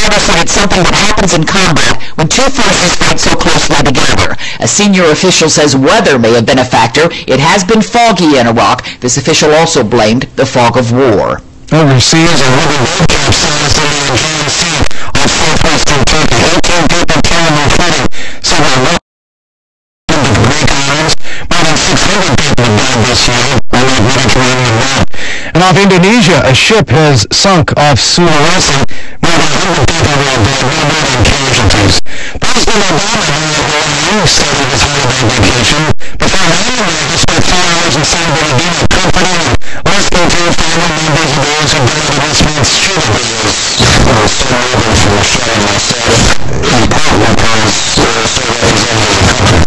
Carter said it's something that happens in combat when two forces fight so closely together. A senior official says weather may have been a factor. It has been foggy in Iraq. This official also blamed the fog of war. Overseas, a living camp says that in GNC on southwestern Turkey, 18 people killed, including several of the Greek islands. More than 600 people have died this year on the Mediterranean route. And off Indonesia, a ship has sunk off Sulawesi. More than 100 people were dead, more than casualties. President Obama said he was holiday vacation before landing there. He spent 4 hours in San Bernardino comforting and listening to family members of those who died in this month's shooting. I was so moving for shutting myself in part because state representatives of the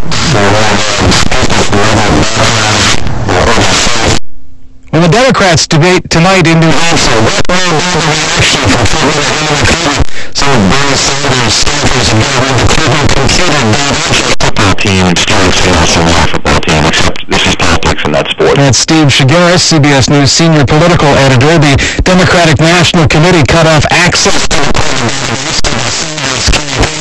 Well, the Democrats debate tonight in New Hampshire. What will be the reaction from Florida Hillary Clinton? Some of Bernie Sanders staffers and Governor Clinton computed that football team still feels a football team, except this is politics and not sport. That's Steve Shigaris, CBS News senior political editor. The Democratic National Committee cut off access to the polling database to the Sanders campaign.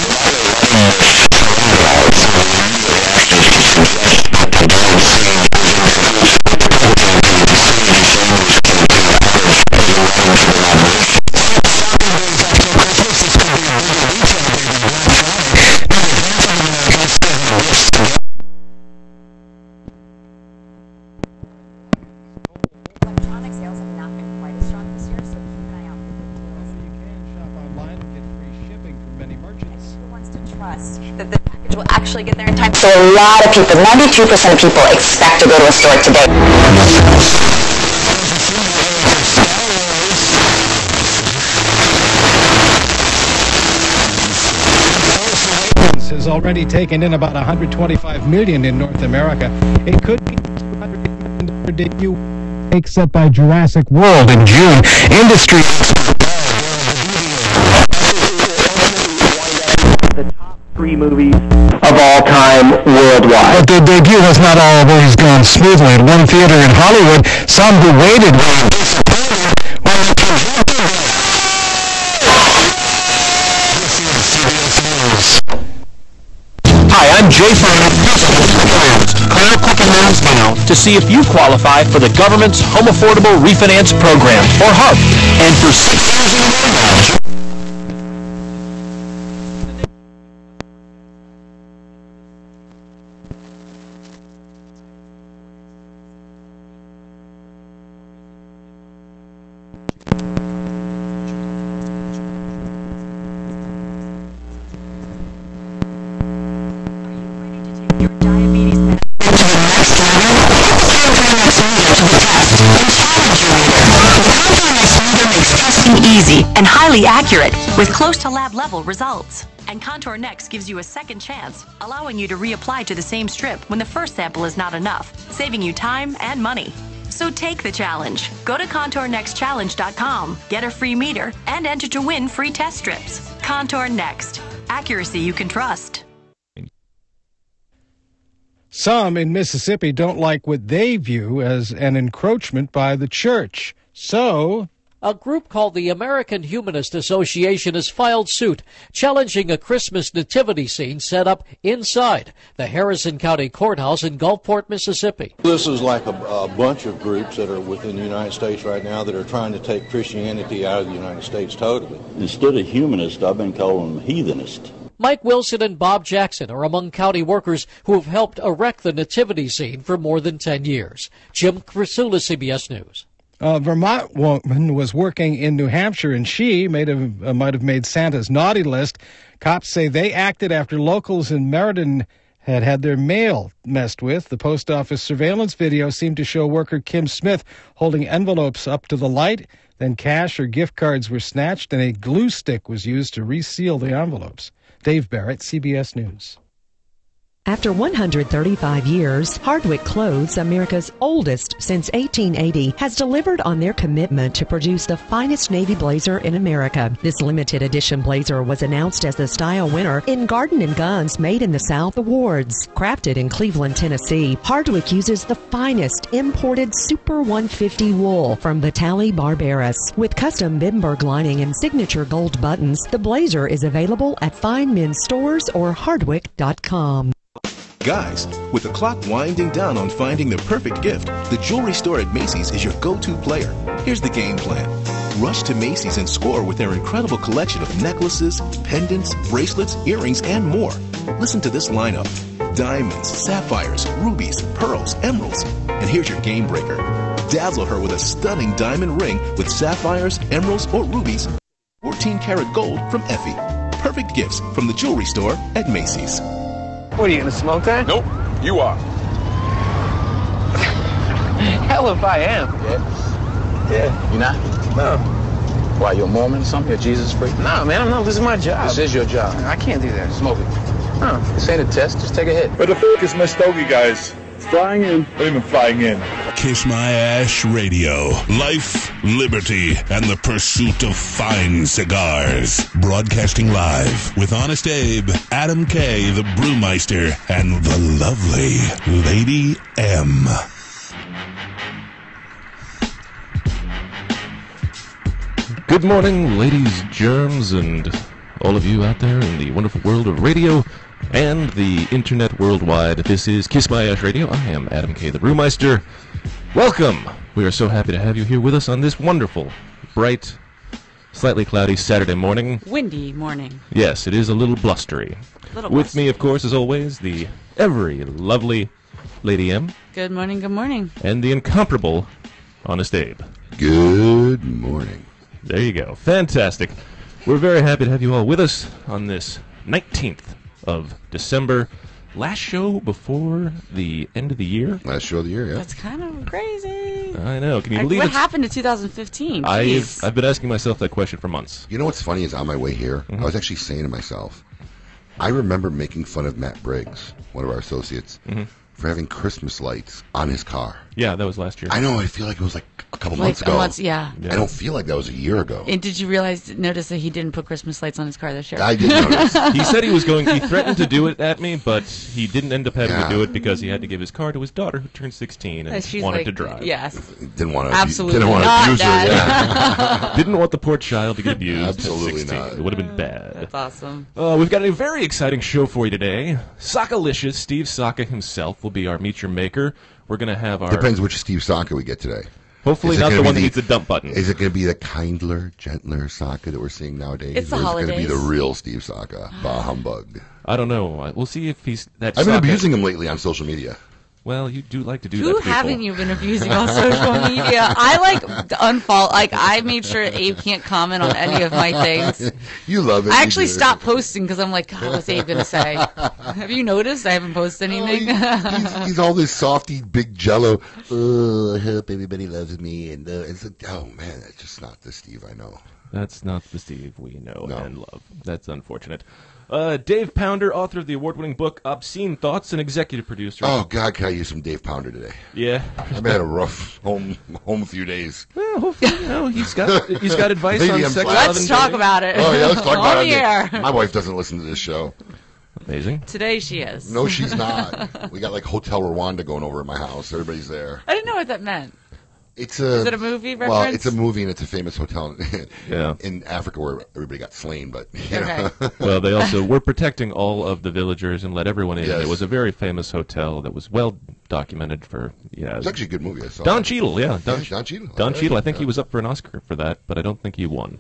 Electronic sales have not been quite as strong this year, so keep an eye out for the deals. You can shop online and get free shipping from many merchants. Who wants to trust that the package will actually get there in time? So a lot of people, 92% of people expect to go to a store today. Has already taken in about $125 million in North America. It could be $200 million debut take set by Jurassic World in June. Industry the top 3 movies of all time worldwide. But the debut has not always gone smoothly. At one theater in Hollywood, some who waited were disappointed when the projector. Hi, I'm Jay Furman. Call Quicken Loans now to see if you qualify for the government's Home Affordable Refinance Program, or HARP. And for 6 years in a row now. Easy and highly accurate with close to lab level results. And Contour Next gives you a second chance, allowing you to reapply to the same strip when the first sample is not enough, saving you time and money. So take the challenge. Go to ContourNextChallenge.com, get a free meter, and enter to win free test strips. Contour Next. Accuracy you can trust. Some in Mississippi don't like what they view as an encroachment by the church. So a group called the American Humanist Association has filed suit challenging a Christmas nativity scene set up inside the Harrison County Courthouse in Gulfport, Mississippi. This is like a bunch of groups that are within the United States right now that are trying to take Christianity out of the United States totally. Instead of humanist, I've been calling them heathenist. Mike Wilson and Bob Jackson are among county workers who have helped erect the nativity scene for more than 10 years. Jim Crisula, CBS News. A Vermont woman was working in New Hampshire, and she might have made Santa's naughty list. Cops say they acted after locals in Meriden had their mail messed with. The post office surveillance video seemed to show worker Kim Smith holding envelopes up to the light. Then cash or gift cards were snatched, and a glue stick was used to reseal the envelopes. Dave Barrett, CBS News. After 135 years, Hardwick Clothes, America's oldest since 1880, has delivered on their commitment to produce the finest navy blazer in America. This limited edition blazer was announced as the style winner in Garden & Guns Made in the South Awards. Crafted in Cleveland, Tennessee, Hardwick uses the finest imported Super 150 wool from the Tally Barbarous. With custom Bimberg lining and signature gold buttons, the blazer is available at fine men's stores or hardwick.com. Guys, with the clock winding down on finding the perfect gift, the jewelry store at Macy's is your go-to player. Here's the game plan. Rush to Macy's and score with their incredible collection of necklaces, pendants, bracelets, earrings, and more. Listen to this lineup: diamonds, sapphires, rubies, pearls, emeralds. And here's your game breaker. Dazzle her with a stunning diamond ring with sapphires, emeralds, or rubies. 14-karat gold from Effie. Perfect gifts from the jewelry store at Macy's. What, are you gonna smoke that? Nope, you are. Hell if I am. Yeah. You not? No. Why, you a Mormon or something? You're Jesus freak? No, man, I'm not. This is my job. This is your job. I can't do that. Smoke it. Huh. This ain't a test, just take a hit. Where the f*** is my stogie, guys? Flying in. Not even flying in. Kiss My Ash Radio. Life, liberty, and the pursuit of fine cigars. Broadcasting live with Honest Abe, Adam K., the Brewmeister, and the lovely Lady M. Good morning, ladies, germs, and all of you out there in the wonderful world of radio and the internet worldwide. This is Kiss My Ash Radio. I am Adam K., the Brewmeister. Welcome! We are so happy to have you here with us on this wonderful, bright, slightly cloudy Saturday morning. Windy morning. Yes, it is a little blustery. With me, of course, as always, the every lovely Lady M. Good morning, good morning. And the incomparable Honest Abe. Good morning. There you go. Fantastic. We're very happy to have you all with us on this 19th of December. Last show before the end of the year. Last show of the year, yeah. That's kind of crazy. I know. Can you believe it? What happened to 2015? I've been asking myself that question for months. You know what's funny is on my way here, I was actually saying to myself, I remember making fun of Matt Briggs, one of our associates, for having Christmas lights on his car. Yeah, that was last year. I know. I feel like it was like a couple months ago. Yeah. I don't feel like that was a year ago. And did you notice that he didn't put Christmas lights on his car this year? I did notice. He said he was going. He threatened to do it at me, but he didn't end up having to do it because he had to give his car to his daughter, who turned 16 and wanted to drive. Yes. Didn't want to. Absolutely didn't want to abuse her. Yeah. Didn't want the poor child to get abused. Absolutely not. It would have been bad. That's awesome. We've got a very exciting show for you today. Saka-licious, Steve Saka himself will be our Meet Your Maker. We're going to have our... Depends which Steve Saka we get today. Hopefully not the one that needs the dump button. Is it going to be the kindler, gentler Saka that we're seeing nowadays? It's the holidays. Or is it going to be the real Steve Saka? Bah humbug. I don't know. We'll see if he's... I've been abusing him lately on social media. Well, you do like to do that. Who haven't you been abusing on social media? I unfollow. I made sure Abe can't comment on any of my things. You love it. I actually stopped posting because I'm like, God, what's Abe gonna say? Have you noticed? I haven't posted anything. He's all this softy, big jello. Oh, I hope everybody loves me. And it's like, oh man, that's just not the Steve I know. That's not the Steve we know and love. That's unfortunate. Dave Pounder, author of the award-winning book Obscene Thoughts and executive producer. Oh, God, can I use some Dave Pounder today? Yeah. I've had a rough home a few days. Well, hopefully, he's got advice on sex. Let's talk about it. Oh, yeah, let's talk about it. My wife doesn't listen to this show. Amazing. Today she is. No, she's not. We got like Hotel Rwanda going over at my house. Everybody's there. I didn't know what that meant. Is it a movie reference? Well, it's a movie and it's a famous hotel yeah. in Africa where everybody got slain. But okay. Well, they also were protecting all of the villagers and let everyone in. Yes. It was a very famous hotel that was well documented for. Yeah, it's actually a good movie. I saw Don Cheadle, yeah, Don Cheadle. Don Cheadle. I think he was up for an Oscar for that, but I don't think he won.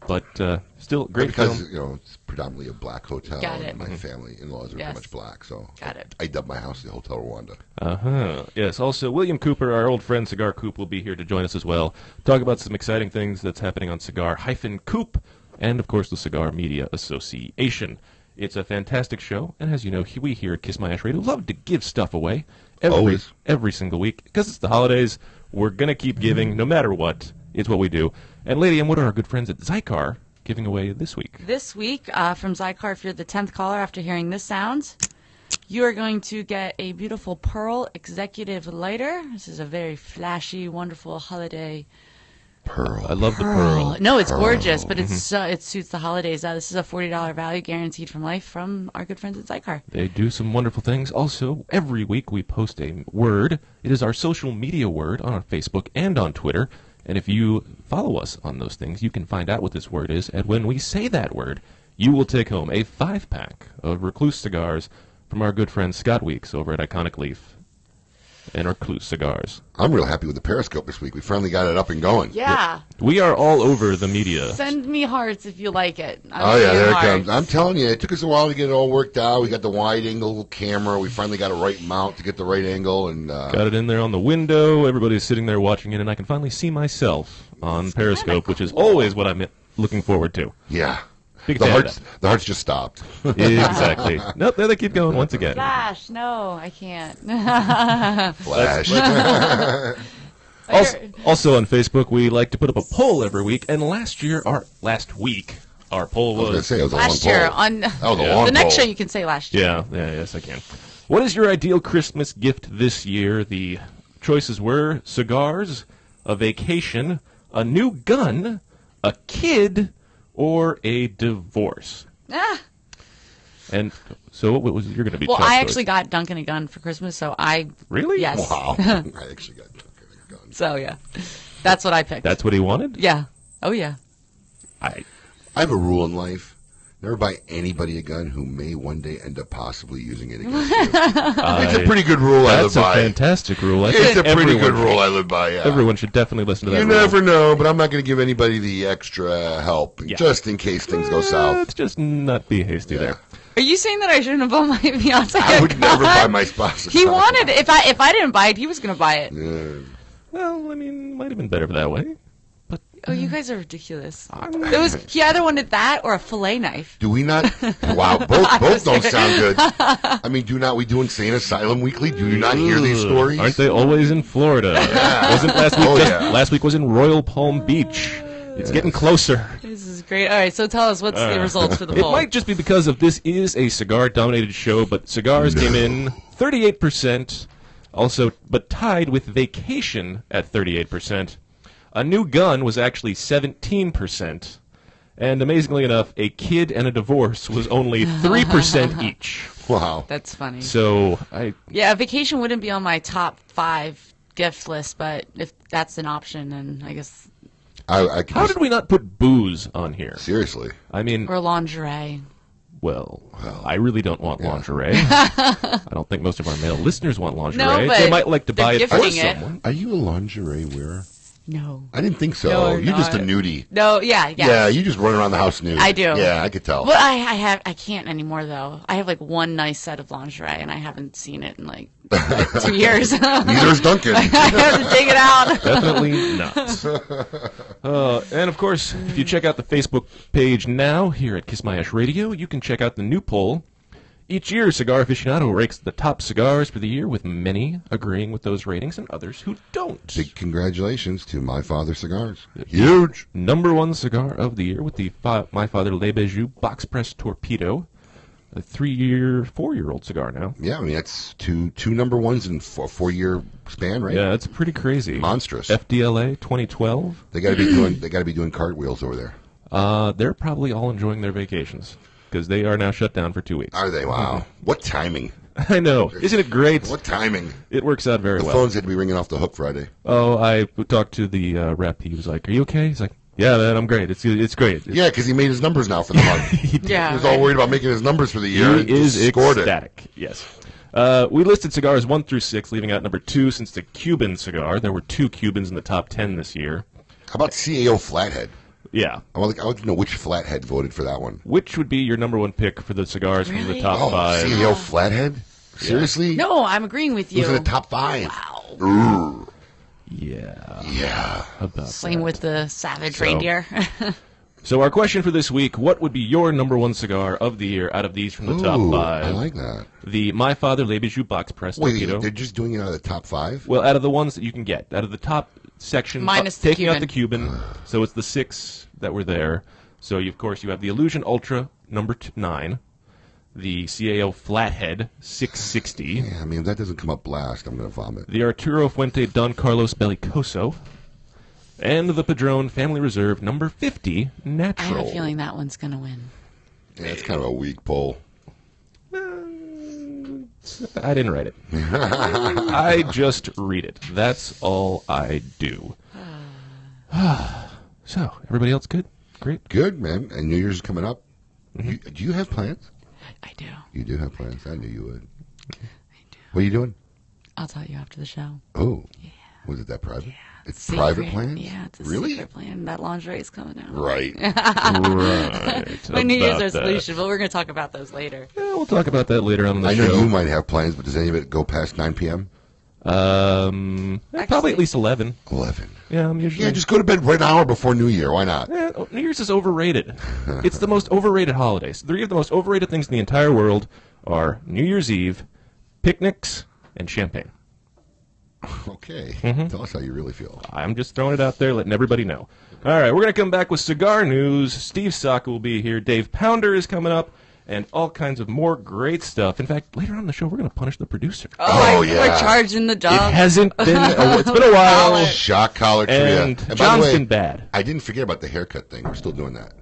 But still, great because, film. You know, it's predominantly a black hotel. Got it. And my family in-laws are pretty much black, so got it. I dubbed my house the Hotel Rwanda. Yes. Also, William Cooper, our old friend Cigar Coop, will be here to join us as well. Talk about some exciting things that's happening on Cigar-Coop, and of course the Cigar Media Association. It's a fantastic show, and as you know, we here at Kiss My Ash Radio love to give stuff away every single week because it's the holidays. We're gonna keep giving no matter what. It's what we do. And Lady M, what are our good friends at Zycar giving away this week? This week, from Zycar, if you're the 10th caller after hearing this sound, You are going to get a beautiful Pearl Executive Lighter. This is a very flashy, wonderful holiday. Pearl. I love the Pearl. No, it's gorgeous, but it suits the holidays. This is a $40 value guaranteed from life from our good friends at Zycar. They do some wonderful things. Also, every week we post a word. It is our social media word on our Facebook and on Twitter. And if you follow us on those things, you can find out what this word is. And when we say that word, you will take home a 5-pack of Recluse cigars from our good friend Scott Weeks over at Iconic Leaf and Recluse Cigars. I'm real happy with the Periscope this week. We finally got it up and going. Yeah. We are all over the media. Send me hearts if you like it. There it comes. I'm telling you, it took us a while to get it all worked out. We got the wide-angle camera. We finally got a right mount to get the right angle. And got it in there on the window. Everybody's sitting there watching it, and I can finally see myself on Periscope, which is always what I'm looking forward to. Yeah. The hearts just stopped. Exactly. Nope, there they keep going once again. Flash, no, I can't. Flash. Also on Facebook, we like to put up a poll every week, and last week, our poll was... I was going to say, it was a last long year. poll. On That was a long the next poll. show, you can say last year. Yes, I can. What is your ideal Christmas gift this year? The choices were cigars, a vacation, a new gun, a kid, or a divorce. And so what was you're going to be? Well, I actually got Duncan a gun for Christmas, so I... Really? Yes. Wow. I actually got Duncan a gun. So, yeah. That's what I picked. That's what he wanted? Yeah. Oh, yeah. I have a rule in life. Never buy anybody a gun who may one day end up possibly using it against you. It's a pretty good rule I live by. That's a fantastic rule. It's a pretty good rule I live by, yeah. Everyone should definitely listen to that You rule. never know, but I'm not going to give anybody the extra help, just in case things go south. Let's just not be hasty there. Are you saying that I shouldn't have bought my fiance a gun? I would never buy my spouse a He gun. wanted it. If I didn't buy it, he was going to buy it. Yeah. Well, I mean, might have been better that way. But Oh, you guys are ridiculous. He either wanted that or a fillet knife. Do we not? Wow, both don't sound good. I mean, we do Insane Asylum Weekly? Do you not hear these stories? Aren't they always in Florida? Yeah. Wasn't last week? Oh, yeah. Last week was in Royal Palm Beach. It's getting closer. This is great. All right, so tell us, what's the results for the poll? It might just be because of this is a cigar-dominated show, but cigars came in 38%, also, but tied with vacation at 38%. A new gun was actually 17%. And amazingly enough, a kid and a divorce was only 3% each. Wow. That's funny. So, Yeah, a vacation wouldn't be on my top 5 gift list, but if that's an option, then I guess... How did we not put booze on here? Seriously. I mean... Or lingerie. Well, I really don't want lingerie. I don't think most of our male listeners want lingerie. No, but they might like to buy it for gifting it. someone. Are you a lingerie wearer? No. I didn't think so. No, You're just a not. nudie. No, yeah. Yeah, you just run around the house nude. I do. Yeah, I could tell. Well, I can't anymore, though. I have, like, one nice set of lingerie, and I haven't seen it in, like 2 years. Neither's Duncan. I have to dig it out. Definitely not. And, of course, if you check out the Facebook page now here at KissMyAshRadio, you can check out the new poll. Each year, Cigar Aficionado ranks the top cigars for the year, with many agreeing with those ratings and others who don't. Big congratulations to My Father Cigars. Huge. #1 cigar of the year with the My Father Le Bijou Box Press Torpedo. A 4-year-old cigar now. Yeah, I mean, that's two #1s in a 4-year span, right? Yeah, that's pretty crazy. Monstrous. FDLA 2012. They got to be doing cartwheels over there. They're probably all enjoying their vacations because they are now shut down for 2 weeks. Are they? Wow. What timing. I know. Isn't it great? What timing. It works out very well. The phones had to be ringing off the hook Friday. Oh, I talked to the rep. He was like, "Are you okay?" He's like, "Yeah, man, I'm great. It's great." Yeah, because he made his numbers now for the month. He was all worried about making his numbers for the year. He is scored ecstatic. Yes. We listed cigars 1 through 6, leaving out number 2 since the Cuban cigar. There were 2 Cubans in the top 10 this year. How about CAO Flathead? Yeah. I would like to know which Flathead voted for that one. Which would be your #1 pick for the cigars from the top 5? CAO Flathead? Seriously? No, I'm agreeing with you. Who's in the top 5? Wow. Ooh. Yeah. Yeah. About Same with the Savage Reindeer. So our question for this week, what would be your #1 cigar of the year out of these from the top 5? I like that. The My Father Le Bijou Box Press Torpedo. They're just doing it out of the top 5? Well, out of the ones that you can get. Out of the top section. Minus the taking Cuban. out the Cuban. So it's the 6 that were there. So, of course, you have the Illusion Ultra, number 9. the CAO Flathead 660. Yeah, I mean, if that doesn't come up last, I'm going to vomit. The Arturo Fuente Don Carlos Bellicoso. And the Padron Family Reserve number 50 Natural. I have a feeling that one's going to win. Yeah, it's kind of a weak poll. I didn't write it. I just read it. That's all I do. So, everybody else good? Great? Good, man. And New Year's is coming up. Mm-hmm. Do you have plans? I do. You do have plans? I knew you would. I do. What are you doing? I'll tell you after the show. Oh. Yeah. Was it that private? Yeah. It's secret. Private plans? Yeah, it's a really? secret plan. That lingerie is coming out. Right. Right. My New Year's resolution, but we're going to talk about those later. Yeah, we'll talk about that later on in the show. I know you might have plans, but does any of it go past 9 p.m.? Probably at least 11. 11. Yeah, I'm usually... Yeah, just go to bed right an hour before New Year. Why not? Yeah, New Year's is overrated. It's the most overrated holiday. Three of the most overrated things in the entire world are New Year's Eve, picnics, and champagne. Okay. Tell us how you really feel. I'm just throwing it out there, letting everybody know. All right, we're going to come back with cigar news. Steve Saka will be here. Dave Pounder is coming up. And all kinds of more great stuff. In fact, later on in the show, we're going to punish the producer. Oh yeah. We're charging the dog. It hasn't been, it's been a while. Shock collar trivia. And John's been bad. I didn't forget about the haircut thing. We're still doing that.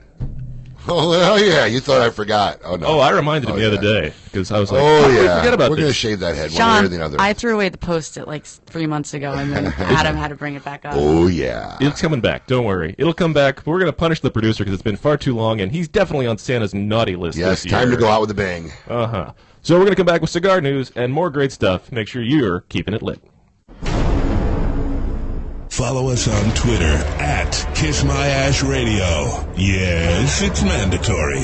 Oh, yeah. You thought I forgot. Oh, no. Oh, I reminded him the other day. Because I was like, oh, yeah. Forget about We're going to this. shave that head John, one way or the other. I threw away the Post-it like 3 months ago, and then Adam had to bring it back up. Oh, yeah. It's coming back. Don't worry. It'll come back. But we're going to punish the producer because it's been far too long, and he's definitely on Santa's naughty list Yes, this year. time to go out with a bang. Uh-huh. So we're going to come back with cigar news and more great stuff. Make sure you're keeping it lit. Follow us on Twitter at KissMyAshRadio. Yes, it's mandatory.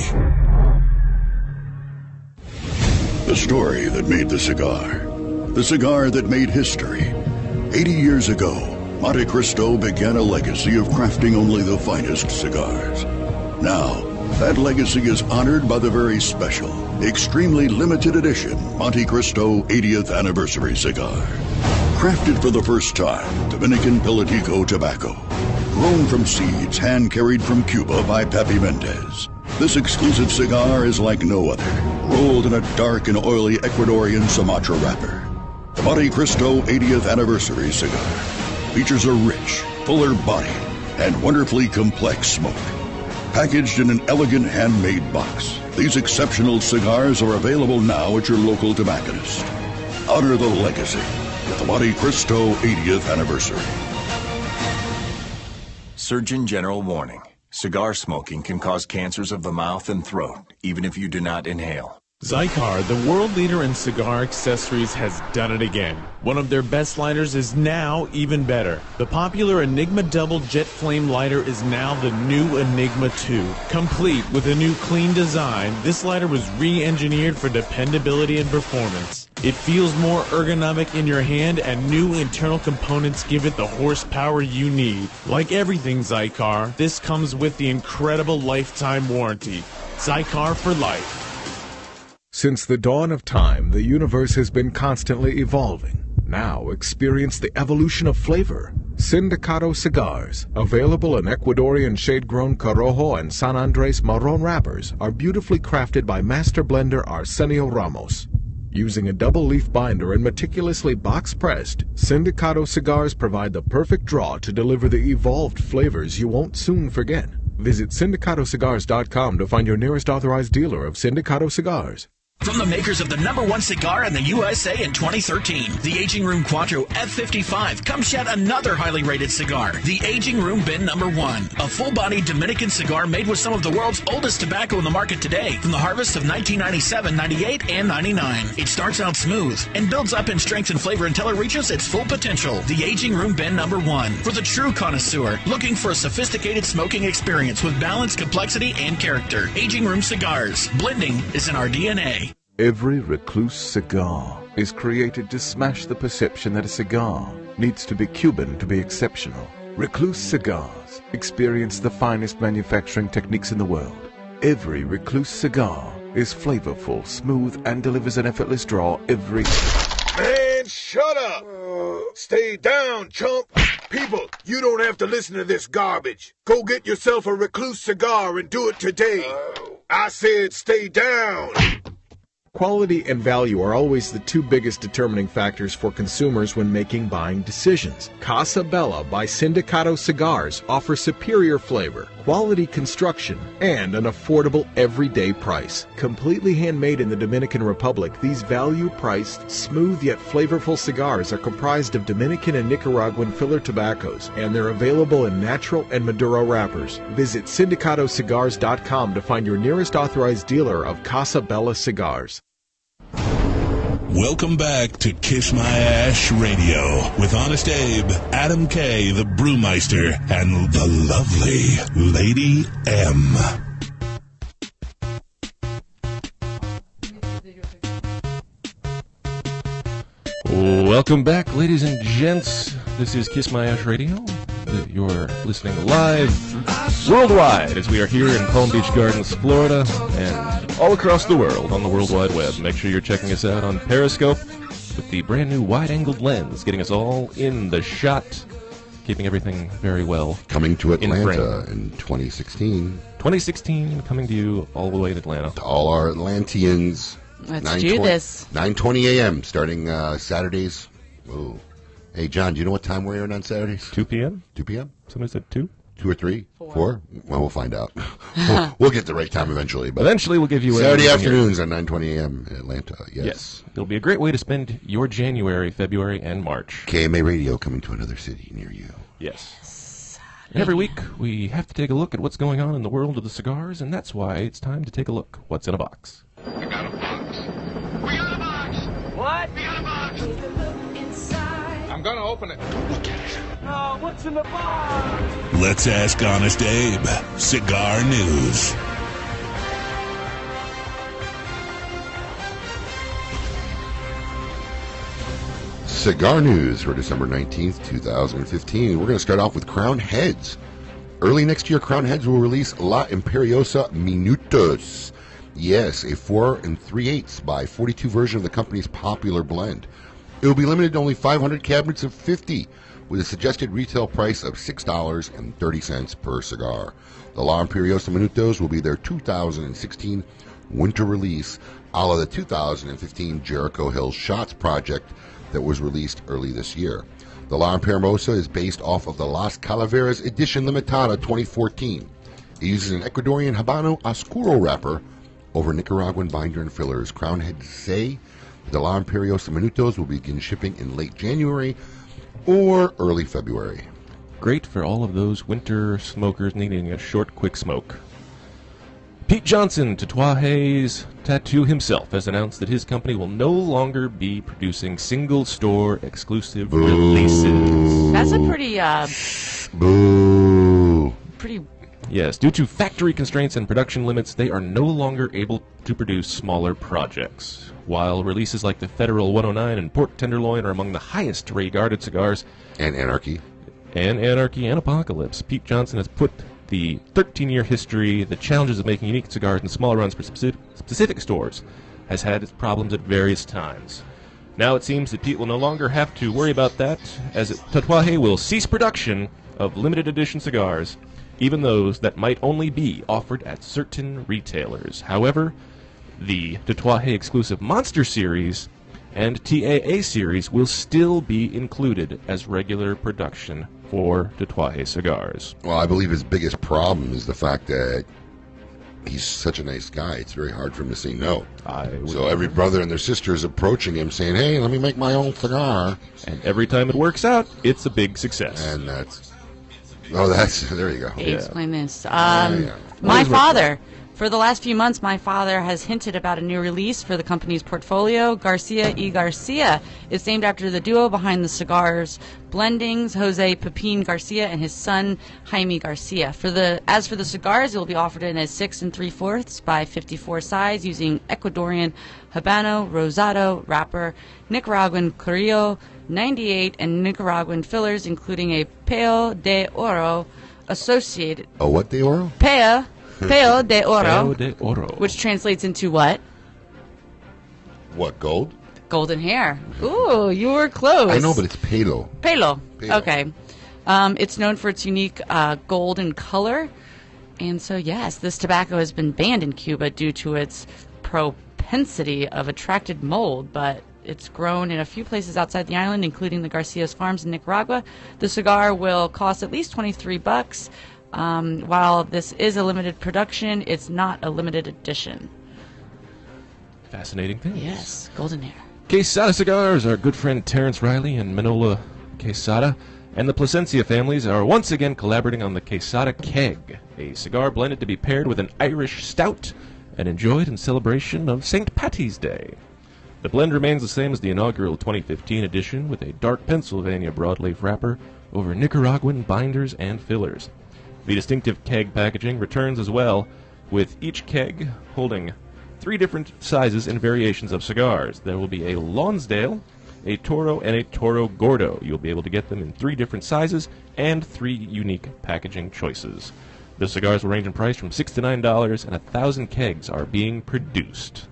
The story that made the cigar that made history. 80 years ago, Monte Cristo began a legacy of crafting only the finest cigars. Now, that legacy is honored by the very special, extremely limited edition Monte Cristo 80th Anniversary Cigar. Crafted for the first time, Dominican Pilatico tobacco. Grown from seeds hand-carried from Cuba by Papi Mendez. This exclusive cigar is like no other, rolled in a dark and oily Ecuadorian Sumatra wrapper. The Monte Cristo 80th Anniversary Cigar features a rich, fuller body and wonderfully complex smoke. Packaged in an elegant handmade box, these exceptional cigars are available now at your local tobacconist. Honor the legacy with the Monte Cristo 80th Anniversary. Surgeon General warning. Cigar smoking can cause cancers of the mouth and throat, even if you do not inhale. Zycar, the world leader in cigar accessories, has done it again. One of their best lighters is now even better. The popular Enigma Double Jet Flame lighter is now the new Enigma 2. Complete with a new clean design, this lighter was re-engineered for dependability and performance. It feels more ergonomic in your hand, and new internal components give it the horsepower you need. Like everything Zycar, this comes with the incredible lifetime warranty. Zycar for life. Since the dawn of time, the universe has been constantly evolving. Now experience the evolution of flavor. Sindicato cigars, available in Ecuadorian shade-grown Corojo and San Andres Marron wrappers, are beautifully crafted by master blender Arsenio Ramos. Using a double-leaf binder and meticulously box-pressed, Sindicato cigars provide the perfect draw to deliver the evolved flavors you won't soon forget. Visit SindicatoCigars.com to find your nearest authorized dealer of Sindicato cigars. From the makers of the #1 cigar in the USA in 2013, the Aging Room Quattro F55 comes yet another highly rated cigar, the Aging Room Bin #1, a full-bodied Dominican cigar made with some of the world's oldest tobacco in the market today, from the harvests of 1997, 98, and 99. It starts out smooth and builds up in strength and flavor until it reaches its full potential. The Aging Room Bin #1, for the true connoisseur looking for a sophisticated smoking experience with balance, complexity, and character. Aging Room Cigars. Blending is in our DNA. Every recluse cigar is created to smash the perception that a cigar needs to be Cuban to be exceptional. Recluse cigars experience the finest manufacturing techniques in the world. Every recluse cigar is flavorful, smooth, and delivers an effortless draw every... Man, shut up! Stay down, chump! People, you don't have to listen to this garbage. Go get yourself a recluse cigar and do it today. I said stay down! Quality and value are always the two biggest determining factors for consumers when making buying decisions. Casa Bella by Sindicato Cigars offers superior flavor, quality construction, and an affordable everyday price. Completely handmade in the Dominican Republic, these value-priced, smooth yet flavorful cigars are comprised of Dominican and Nicaraguan filler tobaccos, and they're available in natural and Maduro wrappers. Visit syndicatocigars.com to find your nearest authorized dealer of Casa Bella cigars. Welcome back to Kiss My Ash Radio with Honest Abe, Adam K, the Brewmeister, and the lovely Lady M. Welcome back, ladies and gents. This is Kiss My Ash Radio. You're listening live worldwide as we are here in Palm Beach Gardens, Florida, and all across the world on the World Wide Web. Make sure you're checking us out on Periscope with the brand new wide-angled lens, getting us all in the shot, keeping everything very well. Coming to Atlanta in 2016. 2016, coming to you all the way to Atlanta. To all our Atlanteans. Let's do this. 9:20 a.m. starting Saturdays. Ooh. Hey, John, do you know what time we're in on Saturdays? 2 p.m.? 2 p.m.? Somebody said 2? 2 or 3? 4? Well, we'll find out. We'll get the right time eventually. But eventually we'll give you Saturday afternoons at 9:20 a.m. in Atlanta. Yes. It'll be a great way to spend your January, February, and March. KMA Radio coming to another city near you. Yes. Every week we have to take a look at what's going on in the world of the cigars, and that's why it's time to take a look. What's in a box? We got a box. We got a box. What? We got a box. I'm gonna open it. Look at it. Oh, what's in the box? Let's ask Honest Abe. Cigar News. Cigar News for December 19th, 2015. We're going to start off with Crown Heads. Early next year, Crown Heads will release La Imperiosa Minutos. Yes, a 4 3/8 by 42 version of the company's popular blend. It will be limited to only 500 cabinets of 50, with a suggested retail price of $6.30 per cigar. The La Imperiosa Minutos will be their 2016 winter release, a la the 2015 Jericho Hills Shots project that was released early this year. The La Imperiosa is based off of the Las Calaveras Edition Limitada 2014. It uses an Ecuadorian Habano Oscuro wrapper over Nicaraguan binder and fillers. Crown Heads say the La Imperiosa Minutos will begin shipping in late January or early February. Great for all of those winter smokers needing a short, quick smoke. Pete Johnson, Tatuaje's tattoo himself, has announced that his company will no longer be producing single-store exclusive releases. That's a pretty, Boo. pretty... Yes, due to factory constraints and production limits, they are no longer able to produce smaller projects. While releases like the Federal 109 and Port Tenderloin are among the highest regarded cigars, and Anarchy and Apocalypse, Pete Johnson has put the 13-year history, the challenges of making unique cigars in smaller runs for specific stores, has had its problems at various times. Now it seems that Pete will no longer have to worry about that, as Tatuaje will cease production of limited edition cigars, even those that might only be offered at certain retailers. However, the Tatuaje exclusive Monster Series and TAA Series will still be included as regular production for Tatuaje cigars. Well, I believe his biggest problem is the fact that he's such a nice guy. It's very hard for him to say no. So every brother and their sister is approaching him saying, hey, let me make my own cigar. And every time it works out, it's a big success. And that's... Oh, there you go. Hey, explain this. My father, for the last few months, my father has hinted about a new release for the company's portfolio. Garcia y Garcia is named after the duo behind the cigars blendings, Jose Pepin Garcia and his son Jaime Garcia. As for the cigars, it will be offered in a 6 3/4 by 54 size using Ecuadorian Habano Rosado wrapper, Nicaraguan Carrillo 98, and Nicaraguan fillers, including a Peo de Oro associated. A what de Oro? Peo de Oro. Peo de Oro. Which translates into what? What, gold? Golden hair. Ooh, you were close. I know, but it's pelo. Pelo. Okay. It's known for its unique golden color. And so, yes, this tobacco has been banned in Cuba due to its propel propensity of attracted mold, but it's grown in a few places outside the island, including the Garcia's Farms in Nicaragua. The cigar will cost at least $23. While this is a limited production, it's not a limited edition. Fascinating things. Yes, golden hair. Quesada Cigars, our good friend Terrence Riley and Manola Quesada, and the Plasencia families are once again collaborating on the Quesada Keg, a cigar blended to be paired with an Irish stout and enjoyed in celebration of St. Patty's Day. The blend remains the same as the inaugural 2015 edition, with a dark Pennsylvania broadleaf wrapper over Nicaraguan binders and fillers. The distinctive keg packaging returns as well, with each keg holding 3 different sizes and variations of cigars. There will be a Lonsdale, a Toro, and a Toro Gordo. You'll be able to get them in 3 different sizes and 3 unique packaging choices. The cigars will range in price from $6 to $9, and 1,000 kegs are being produced.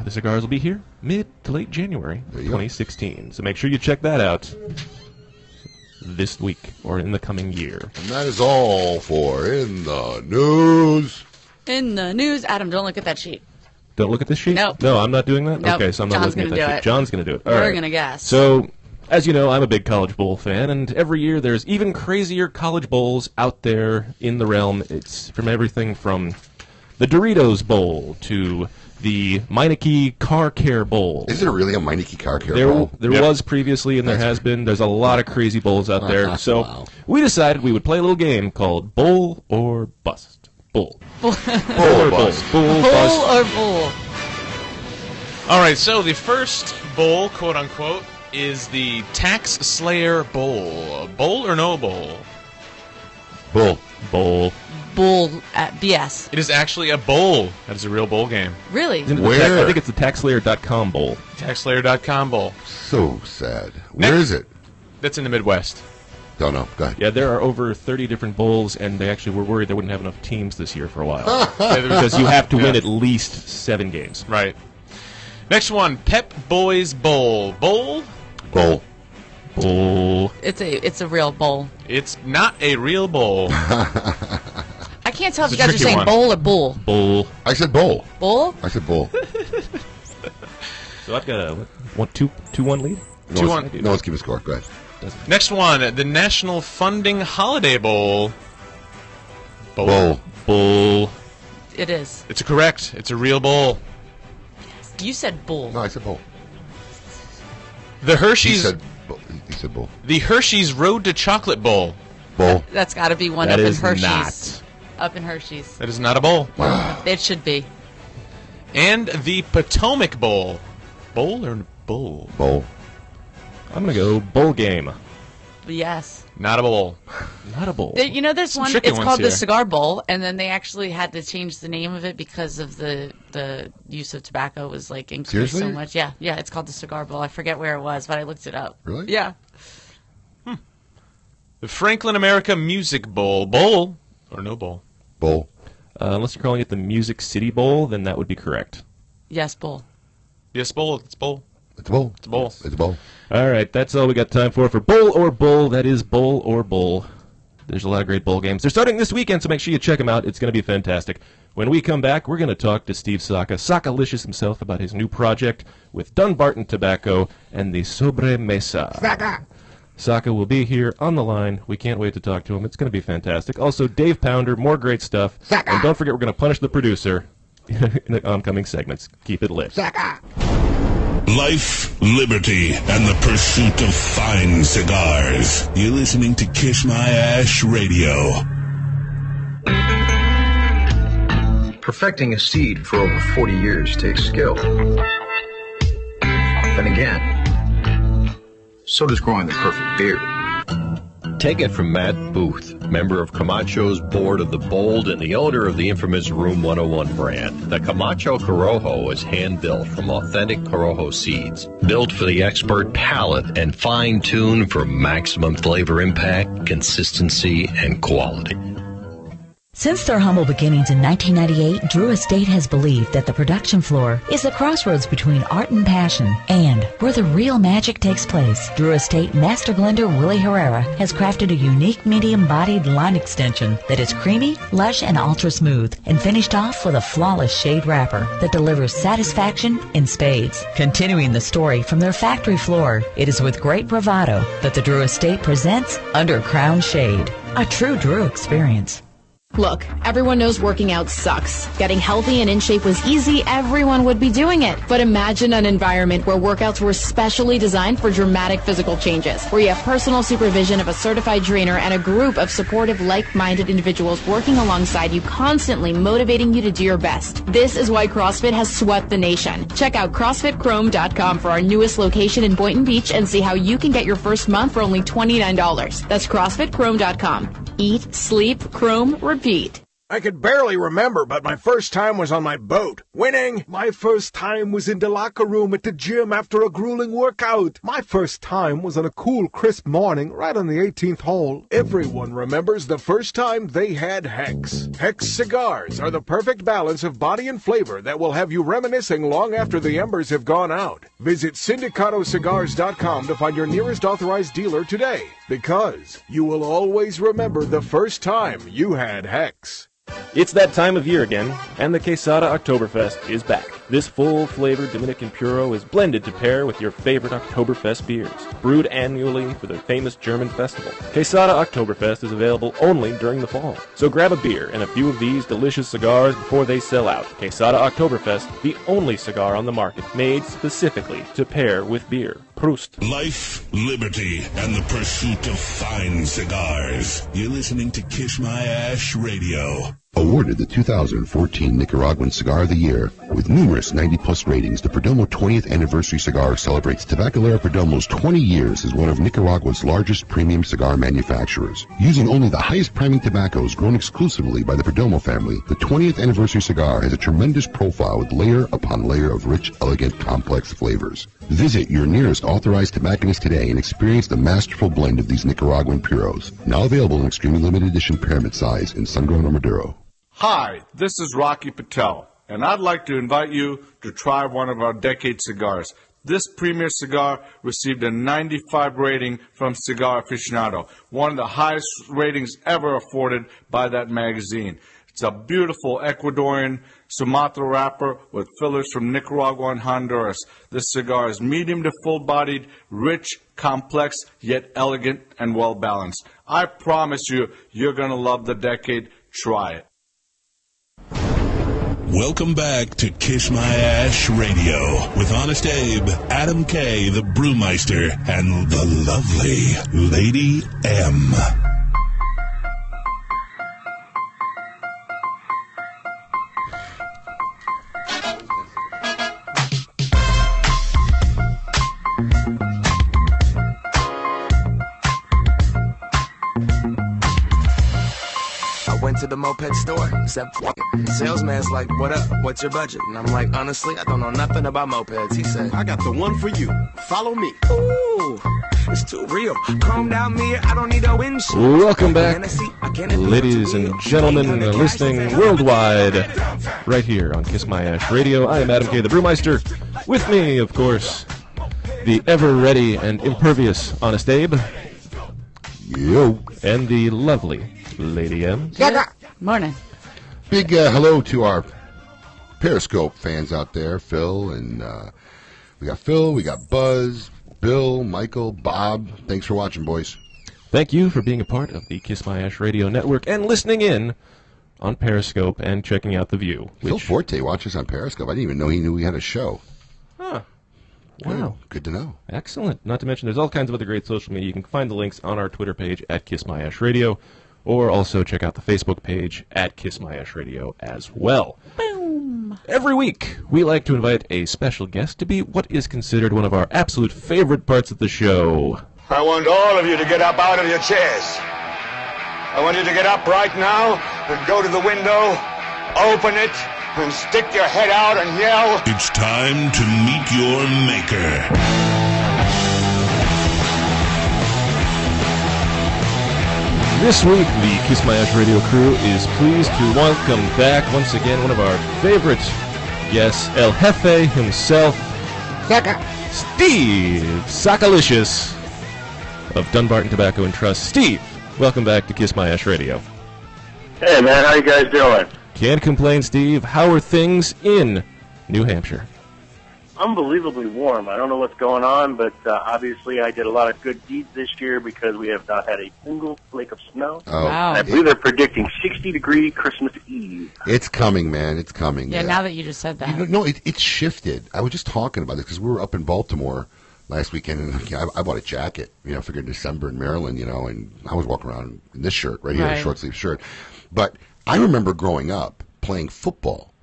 The cigars will be here mid to late January 2016. So make sure you check that out this week or in the coming year. And that is all for In the News. In the news, Adam, don't look at that sheet. Don't look at this sheet? Nope. No, I'm not doing that? Nope. Okay, so I'm not John's looking at gonna that do sheet. it. John's going to do it. All We're right. going to guess. So, as you know, I'm a big college bowl fan, and every year there's even crazier college bowls out there in the realm. It's from everything from the Doritos Bowl to the Meineke Car Care Bowl. Is there really a Meineke Car Care Bowl? There was previously, and there has been. There's a lot of crazy bowls out there. So we decided we would play a little game called Bowl or Bust. Bull. Bull or bust. Bull, bust. or bull. All right, so the first bowl, quote unquote, is the Tax Slayer Bowl. Bowl or no bowl? Bull. Bowl. Bull at BS. It is actually a bowl. That is a real bowl game. Really? Where? I think it's the TaxSlayer.com Bowl. TaxSlayer.com Bowl. So sad. Where is it? That's in the Midwest. Don't know. Go ahead. Yeah, there are over 30 different bowls, and they actually were worried they wouldn't have enough teams this year for a while. Because you have to win at least 7 games. Right. Next one, Pep Boys Bowl. Bowl? Bowl. Bowl. It's a real bowl. It's not a real bowl. I can't tell if It's you a guys are tricky saying one. bowl or bull. Bowl. I said bowl. Bull? I said bowl. So I've got a 2-1 lead? No, 2-1. No, let's keep a score. Go ahead. Next one, the National Funding Holiday Bowl. Bowl. Bowl. It is. It's correct. It's a real bowl. You said bull. No, I said bowl. The Hershey's. He said bowl. The Hershey's Road to Chocolate Bowl. Bowl. That's got to be one That up in is Hershey's. not. Up in Hershey's. That is not a bowl. It should be. And the Potomac Bowl. Bowl or bull? Bowl. I'm going to go bowl game. Yes. Not a bowl. Not a bowl. You know, there's Some one. tricky It's ones called here. the Cigar Bowl, and then they actually had to change the name of it because of the use of tobacco was like increased so Seriously? much. Yeah, it's called the Cigar Bowl. I forget where it was, but I looked it up. Really? Yeah. The Franklin America Music Bowl. Bowl or no bowl? Bowl. Unless you're calling it the Music City Bowl, then that would be correct. Yes, bowl. Yes, bowl. It's bowl. It's a bowl. It's a bowl. It's a bowl. All right, that's all we got time for Bowl or Bull. That is Bowl or Bull. There's a lot of great bowl games. They're starting this weekend, so make sure you check them out. It's going to be fantastic. When we come back, we're going to talk to Steve Saka, Sakalicious himself, about his new project with Dunbarton Tobacco and the Sobre Mesa. Saka will be here on the line. We can't wait to talk to him. It's going to be fantastic. Also, Dave Pounder, more great stuff. Saka. And don't forget, we're going to punish the producer in the oncoming segments. Keep it lit. Saka. Life, liberty, and the pursuit of fine cigars. You're listening to Kiss My Ash Radio. Perfecting a seed for over 40 years takes skill. Then again, so does growing the perfect beer. Take it from Matt Booth, member of Camacho's board of the Bold and the owner of the infamous Room 101 brand. The Camacho Corojo is hand-built from authentic Corojo seeds, built for the expert palate and fine-tuned for maximum flavor impact, consistency, and quality. Since their humble beginnings in 1998, Drew Estate has believed that the production floor is the crossroads between art and passion, and where the real magic takes place. Drew Estate Master Blender Willie Herrera has crafted a unique medium-bodied line extension that is creamy, lush, and ultra-smooth, and finished off with a flawless shade wrapper that delivers satisfaction in spades. Continuing the story from their factory floor, it is with great bravado that the Drew Estate presents Under Crown Shade, a true Drew experience. Look, everyone knows working out sucks. Getting healthy and in shape was easy, everyone would be doing it. But imagine an environment where workouts were specially designed for dramatic physical changes, where you have personal supervision of a certified trainer and a group of supportive, like-minded individuals working alongside you, constantly motivating you to do your best. This is why CrossFit has swept the nation. Check out CrossFitChrome.com for our newest location in Boynton Beach and see how you can get your first month for only $29. That's CrossFitChrome.com. Eat, sleep, chrome, repeat. I could barely remember, but my first time was on my boat. Winning! My first time was in the locker room at the gym after a grueling workout. My first time was on a cool, crisp morning right on the 18th hole. Everyone remembers the first time they had Hex. Hex cigars are the perfect balance of body and flavor that will have you reminiscing long after the embers have gone out. Visit SindicatoCigars.com to find your nearest authorized dealer today, because you will always remember the first time you had Hex. It's that time of year again, and the Quesada Oktoberfest is back. This full-flavored Dominican Puro is blended to pair with your favorite Oktoberfest beers, brewed annually for the famous German festival. Quesada Oktoberfest is available only during the fall, so grab a beer and a few of these delicious cigars before they sell out. Quesada Oktoberfest, the only cigar on the market made specifically to pair with beer. Proust. Life, liberty, and the pursuit of fine cigars. You're listening to Kiss My Ash Radio. Awarded the 2014 Nicaraguan Cigar of the Year with numerous 90-plus ratings, the Perdomo 20th Anniversary Cigar celebrates Tabacalera Perdomo's 20 years as one of Nicaragua's largest premium cigar manufacturers. Using only the highest priming tobaccos grown exclusively by the Perdomo family, the 20th Anniversary Cigar has a tremendous profile with layer upon layer of rich, elegant, complex flavors. Visit your nearest authorized tobacconist today and experience the masterful blend of these Nicaraguan puros. Now available in extremely limited edition pyramid size in sun-grown or Maduro. Hi, this is Rocky Patel, and I'd like to invite you to try one of our decade cigars. This premier cigar received a 95 rating from Cigar Aficionado, one of the highest ratings ever afforded by that magazine. It's a beautiful Ecuadorian Sumatra wrapper with fillers from Nicaragua and Honduras. This cigar is medium to full-bodied, rich, complex, yet elegant and well-balanced. I promise you, you're going to love the decade. Try it. Welcome back to Kiss My Ash Radio with Honest Abe, Adam K., the Brewmeister, and the lovely Lady M. Went to the moped store, said, salesman's like, what up, what's your budget? And I'm like, honestly, I don't know nothing about mopeds. He said, I got the one for you, follow me. Ooh, it's too real, chromed out mirror, I don't need a windshield. Welcome back, ladies and gentlemen listening worldwide, right here on Kiss My Ash Radio. I am Adam K., the Brewmeister. With me, of course, the ever-ready and impervious Honest Abe. Yo. And the lovely Lady M. Morning. Big hello to our Periscope fans out there, Phil, and we got Buzz, Bill, Michael, Bob. Thanks for watching, boys. Thank you for being a part of the Kiss My Ash Radio Network and listening in on Periscope and checking out The View. Phil Forte watches on Periscope. I didn't even know he knew we had a show. Huh. Wow. Good to know. Excellent. Not to mention there's all kinds of other great social media. You can find the links on our Twitter page at KissMyAshRadio, or also check out the Facebook page at KissMyAshRadio as well. Boom! Every week, we like to invite a special guest to be what is considered one of our absolute favorite parts of the show. I want all of you to get up out of your chairs. I want you to get up right now and go to the window, open it, and stick your head out and yell. It's time to meet your maker. This week, the Kiss My Ash Radio crew is pleased to welcome back once again one of our favorite guests, El Jefe himself, Saka. Steve Sakalicious of Dunbarton Tobacco and Trust. Steve, welcome back to Kiss My Ash Radio. Hey, man, how you guys doing? Can't complain, Steve. How are things in New Hampshire? Unbelievably warm. I don't know what's going on, but obviously I did a lot of good deeds this year because we have not had a single flake of snow. Oh. Wow. And I believe they're predicting 60-degree Christmas Eve. It's coming, man. It's coming. Yeah, now that you just said that. No, it's shifted. I was just talking about this because we were up in Baltimore last weekend, and I bought a jacket, figured December in Maryland, and I was walking around in this shirt right here, a short-sleeve shirt. But I remember growing up playing football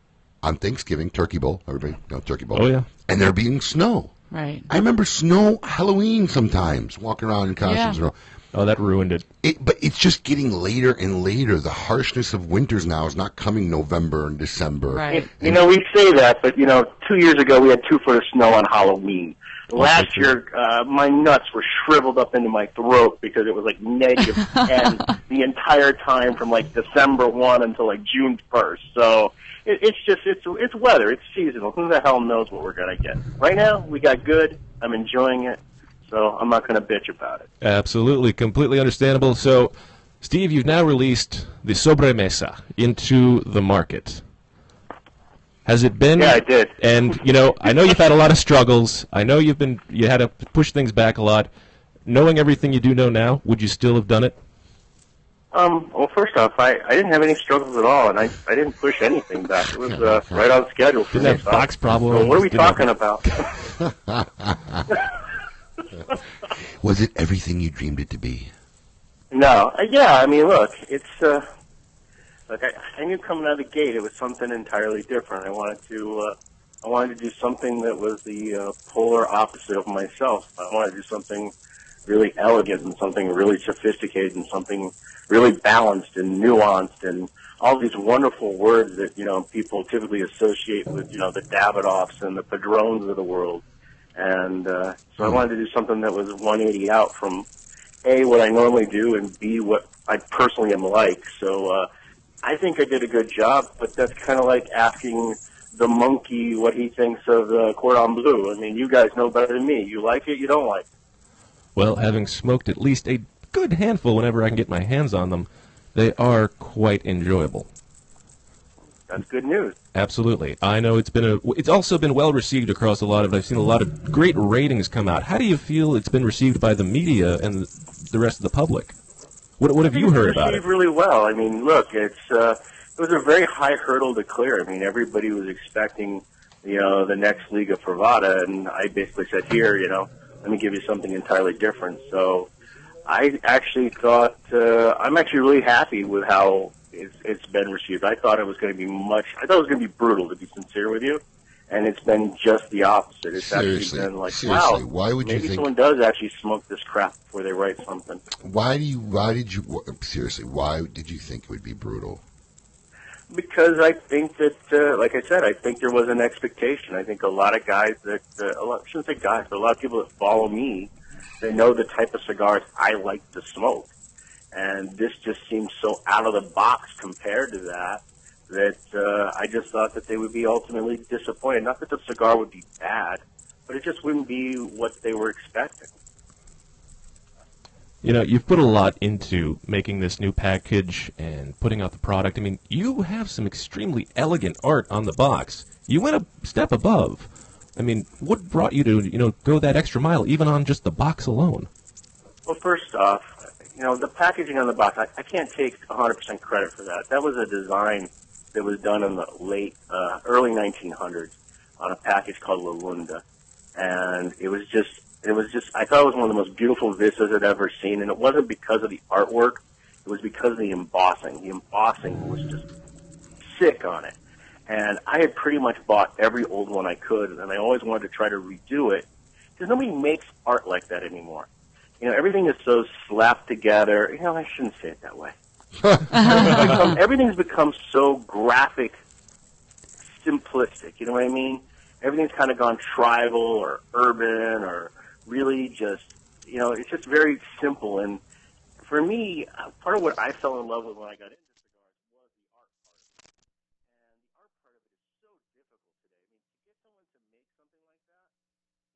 on Thanksgiving, Turkey Bowl. Everybody know Turkey Bowl. Oh, yeah. And there being snow. Right. I remember snow Halloween sometimes, walking around in costumes. Yeah. Oh, that ruined it. But it's just getting later and later. The harshness of winters now is not coming November and December. Right. We say that, but 2 years ago we had 2 foot of snow on Halloween. Last year, my nuts were shriveled up into my throat because it was like negative 10 the entire time from like December 1 until like June 1st. So it's weather. It's seasonal. Who the hell knows what we're going to get? Right now, we got good. I'm enjoying it. So I'm not going to bitch about it. Absolutely. Completely understandable. So, Steve, you've now released the Sobremesa into the market. Has it been? Yeah, I did. And, I know you've had a lot of struggles. I know you had to push things back a lot. Knowing everything you do know now, would you still have done it? Well, first off, I didn't have any struggles at all, and I didn't push anything back. It was right on schedule for me. Didn't have box problems. So what are we talking about? Was it everything you dreamed it to be? No. Yeah, I mean, look, it's... I knew coming out of the gate it was something entirely different. I wanted to do something that was the polar opposite of myself. I wanted to do something really elegant and something really sophisticated and something really balanced and nuanced and all these wonderful words that people typically associate with the Davidoffs and the Padrones of the world. And so I wanted to do something that was 180 out from A, what I normally do, and B, what I personally am like. So I think I did a good job, but that's kind of like asking the monkey what he thinks of Cordon Bleu. I mean, you guys know better than me. You like it, you don't like it. Well, having smoked at least a good handful whenever I can get my hands on them, they are quite enjoyable. That's good news. Absolutely. I know it's also been well received across I've seen a lot of great ratings come out. How do you feel it's been received by the media and the rest of the public? What have you heard about it? Received really well. I mean, look, it was a very high hurdle to clear. I mean, everybody was expecting, the next League of Fervada, and I basically said, here, let me give you something entirely different. So I actually thought, I'm actually really happy with how it's been received. I thought it was going to be I thought it was going to be brutal, to be sincere with you. And it's been just the opposite. It's Seriously. actually been like, Seriously. wow, Why would you maybe think someone does actually smoke this crap before they write something. why did you think it would be brutal? Because I think that, like I said, I think there was an expectation. I think a lot of guys I shouldn't say guys, but a lot of people that follow me, they know the type of cigars I like to smoke. And this just seems so out of the box compared to that I just thought that they would be ultimately disappointed. Not that the cigar would be bad, but it just wouldn't be what they were expecting. You've put a lot into making this new package and putting out the product. I mean, you have some extremely elegant art on the box. You went a step above. I mean, what brought you to, go that extra mile, even on just the box alone? Well, first off, the packaging on the box, I can't take 100% credit for that. That was a design that was done in the early 1900s on a package called La Lunda. And it was just, I thought it was one of the most beautiful vistas I'd ever seen. And it wasn't because of the artwork. It was because of the embossing. The embossing was just sick on it. And I had pretty much bought every old one I could, and I always wanted to try to redo it. Because nobody makes art like that anymore. Everything is so slapped together. I shouldn't say it that way. Everything's become so graphic, simplistic. You know what I mean? Everything's kind of gone tribal or urban or really just, it's just very simple. And for me, part of what I fell in love with when I got into cigars was the art part of it. And the art part of it is so difficult today. I mean, to get someone to make something like that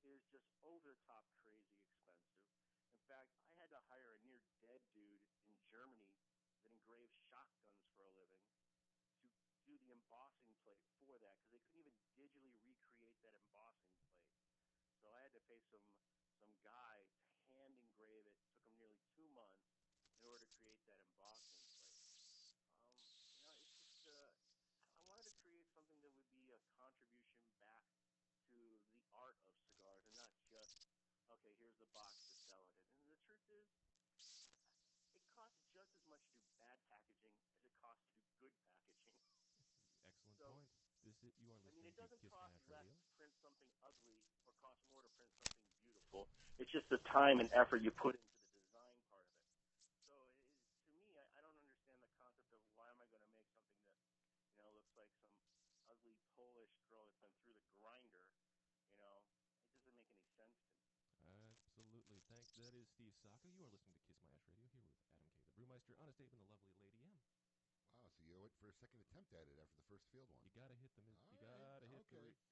is just over-the-top crazy expensive. In fact, I had to hire a near-dead dude in Germany that engraves shotguns for a living to do the embossing plate for that, because they couldn't even digitally recreate that embossing plate. So I had to pay some guy to hand engrave it. It took him nearly 2 months in order to create that embossing plate. It's just I wanted to create something that would be a contribution back to the art of cigars, and not just, okay, here's the box to sell it in. And the truth is, it costs just as much to do bad packaging as it costs to do good packaging. Excellent point. You are listening it doesn't to cost less KissMyAshRadio. to print something ugly or cost more to print something beautiful. It's just the time and effort you put into the design part of it. So to me, I don't understand the concept of why am I going to make something that, looks like some ugly Polish girl that's been through the grinder. It doesn't make any sense to me. Absolutely. That is Steve Saka. You are listening to Kiss My Ash Radio here with Adam K. the Brewmeister, Honest Abe, and the lovely Lady M. Wow, so you went for a second attempt at it after the first failed one. You got to hit the